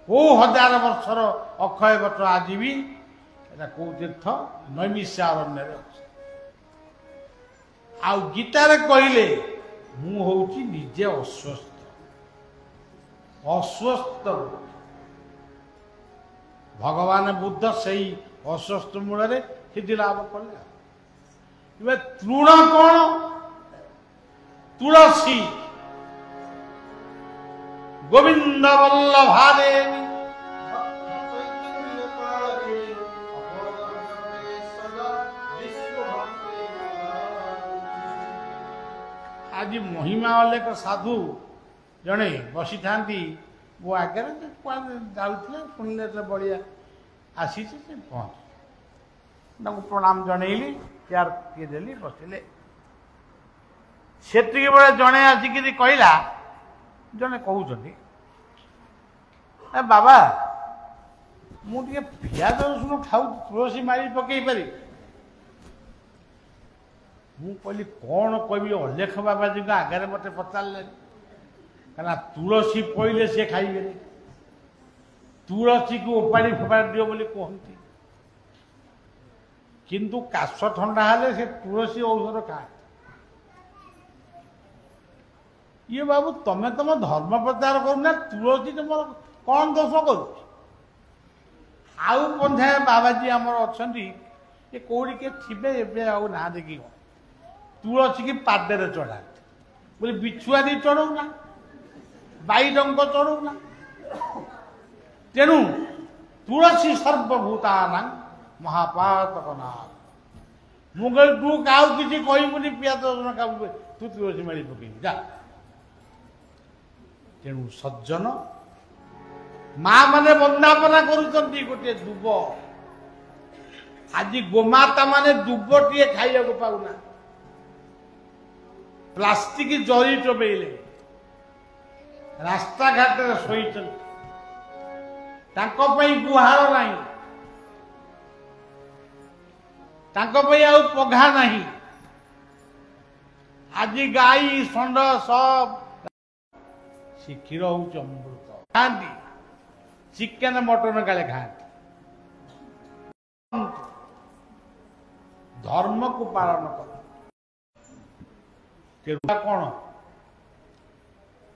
କୋଉ ହଜାର ବର୍ଷର ଅକ୍ଷୟ ବଟ ଆଜି ବି এটা କୋଉ ତୀର୍ଥ ନୈମିଷାରଣ୍ୟରେ ଅଛି। ଆଉ ଗୀତାରେ କହିଲେ ମୁଁ ହଉଛି ନିଜେ ଅସ୍ୱସ୍ଥ। ଭଗବାନ ବୁଦ୍ଧ ସେଇ ଅସ୍ୱସ୍ଥ ମୂଳରେ ସିଦ୍ଧି ଲାଭ କଲେ। ଏବେ ତୃଣ କଣ? ତୁଳସୀ ଗୋବିନ୍ଦ ବଲ୍ଲଭାଦେବୀ ଆଜି ମହିମା ଅଲେଖ ସାଧୁ ଜଣେ ବସିଥାନ୍ତି ମୋ ଆଗରେ, ଯାଉଥିଲେ ଶୁଣିଲେ ଯେ ବଢ଼ିଆ ଆସିଛି, ସେ ପହଞ୍ଚ ତାଙ୍କୁ ପ୍ରଣାମ ଜଣେଇଲି, ଚେୟାର କିଏ ଦେଲି, ବସିଲେ। ସେତିକି ବେଳେ ଜଣେ ଆସିକିରି କହିଲା, ଜଣେ କହୁଛନ୍ତି ଏ ବାବା ମୁଁ ଟିକେ ପିଆଜ ରସୁଣ ଖାଉଛି, ତୁଳସୀ ମାରି ପକେଇ ପାରିବି? ମୁଁ କହିଲି କ'ଣ କହିବି, ଅଲେଖ ବାବାଜୀଙ୍କ ଆଗରେ ମୋତେ ପଚାରିଲେ, କାହିଁକିନା ତୁଳସୀ ପଇଲେ ସେ ଖାଇବେନି, ତୁଳସୀକୁ ଓପାଡ଼ି ଫୋପାଡ଼ି ଦିଅ ବୋଲି କୁହନ୍ତି। କିନ୍ତୁ କାଶ ଥଣ୍ଡା ହେଲେ ସେ ତୁଳସୀ ଔଷଧ ଖାଆନ୍ତି। ଇଏ ବାବୁ ତମେ ତମ ଧର୍ମ ପ୍ରଚାର କରୁନା, ତୁଳସୀ ତମର କ'ଣ ଦୋଷ କରୁଛି? ଆଉ ପନ୍ଥାଏ ବାବାଜୀ ଆମର ଅଛନ୍ତି, ଏ କୋଉଠି କିଏ ଥିବେ, ଏବେ ଆଉ ନା ଦେଖି କ'ଣ ତୁଳସୀ କି ପାଦରେ ଚଢ଼ାନ୍ତି ବୋଲି ବିଛୁଆରୀ ଚଢ଼ଉନା, ବାଇଡଙ୍କ ଚଢ଼ଉନା। ତେଣୁ ତୁଳସୀ ସର୍ବଭୂତାନାଂ ମହାପାତକ ନାଥ। ମୁଁ କହିଲି ତୁ କାହାକୁ କିଛି କହିବୁନି ପିଆଜ ରସୁଣ ଖାଇବୁ, ତୁ ତୁଳସୀ ମାରି ପକେଇବୁ ଯା। ତେଣୁ ସଜ୍ଜନ ମା ମାନେ ବନ୍ଦାପନା କରୁଛନ୍ତି ଗୋଟିଏ ଦୁବ। ଆଜି ଗୋମାତା ମାନେ ଦୁବଟିଏ ଖାଇବାକୁ ପାଉନା, ପ୍ଲାଷ୍ଟିକ ଜରି ଚୋବେଇଲେ, ରାସ୍ତାଘାଟରେ ଶୋଇଛନ୍ତି, ତାଙ୍କ ପାଇଁ ଗୁହାଳ ନାହିଁ, ତାଙ୍କ ପାଇଁ ଆଉ ପଘା ନାହିଁ। ଆଜି ଗାଈ ଷଣ୍ଢ ସବ ସେ କ୍ଷୀର ହଉଛି ଅମୃତ, ଖାଆନ୍ତି, ଚିକେନ ମଟନ କାଳେ ଖାଆନ୍ତି। ଧର୍ମକୁ ପାଳନ କର। କ'ଣ?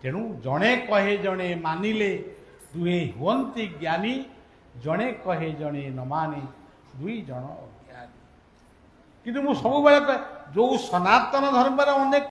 ତେଣୁ ଜଣେ କହେ ଜଣେ ମାନିଲେ ଦୁହେଁ ହୁଅନ୍ତି ଜ୍ଞାନୀ, ଜଣେ କହେ ଜଣେ ନ ମାନି ଦୁଇ ଜଣ ଅଜ୍ଞାନୀ। କିନ୍ତୁ ମୁଁ ସବୁବେଳେ କହେ ଯୋଉ ସନାତନ ଧର୍ମରେ ଅନେକ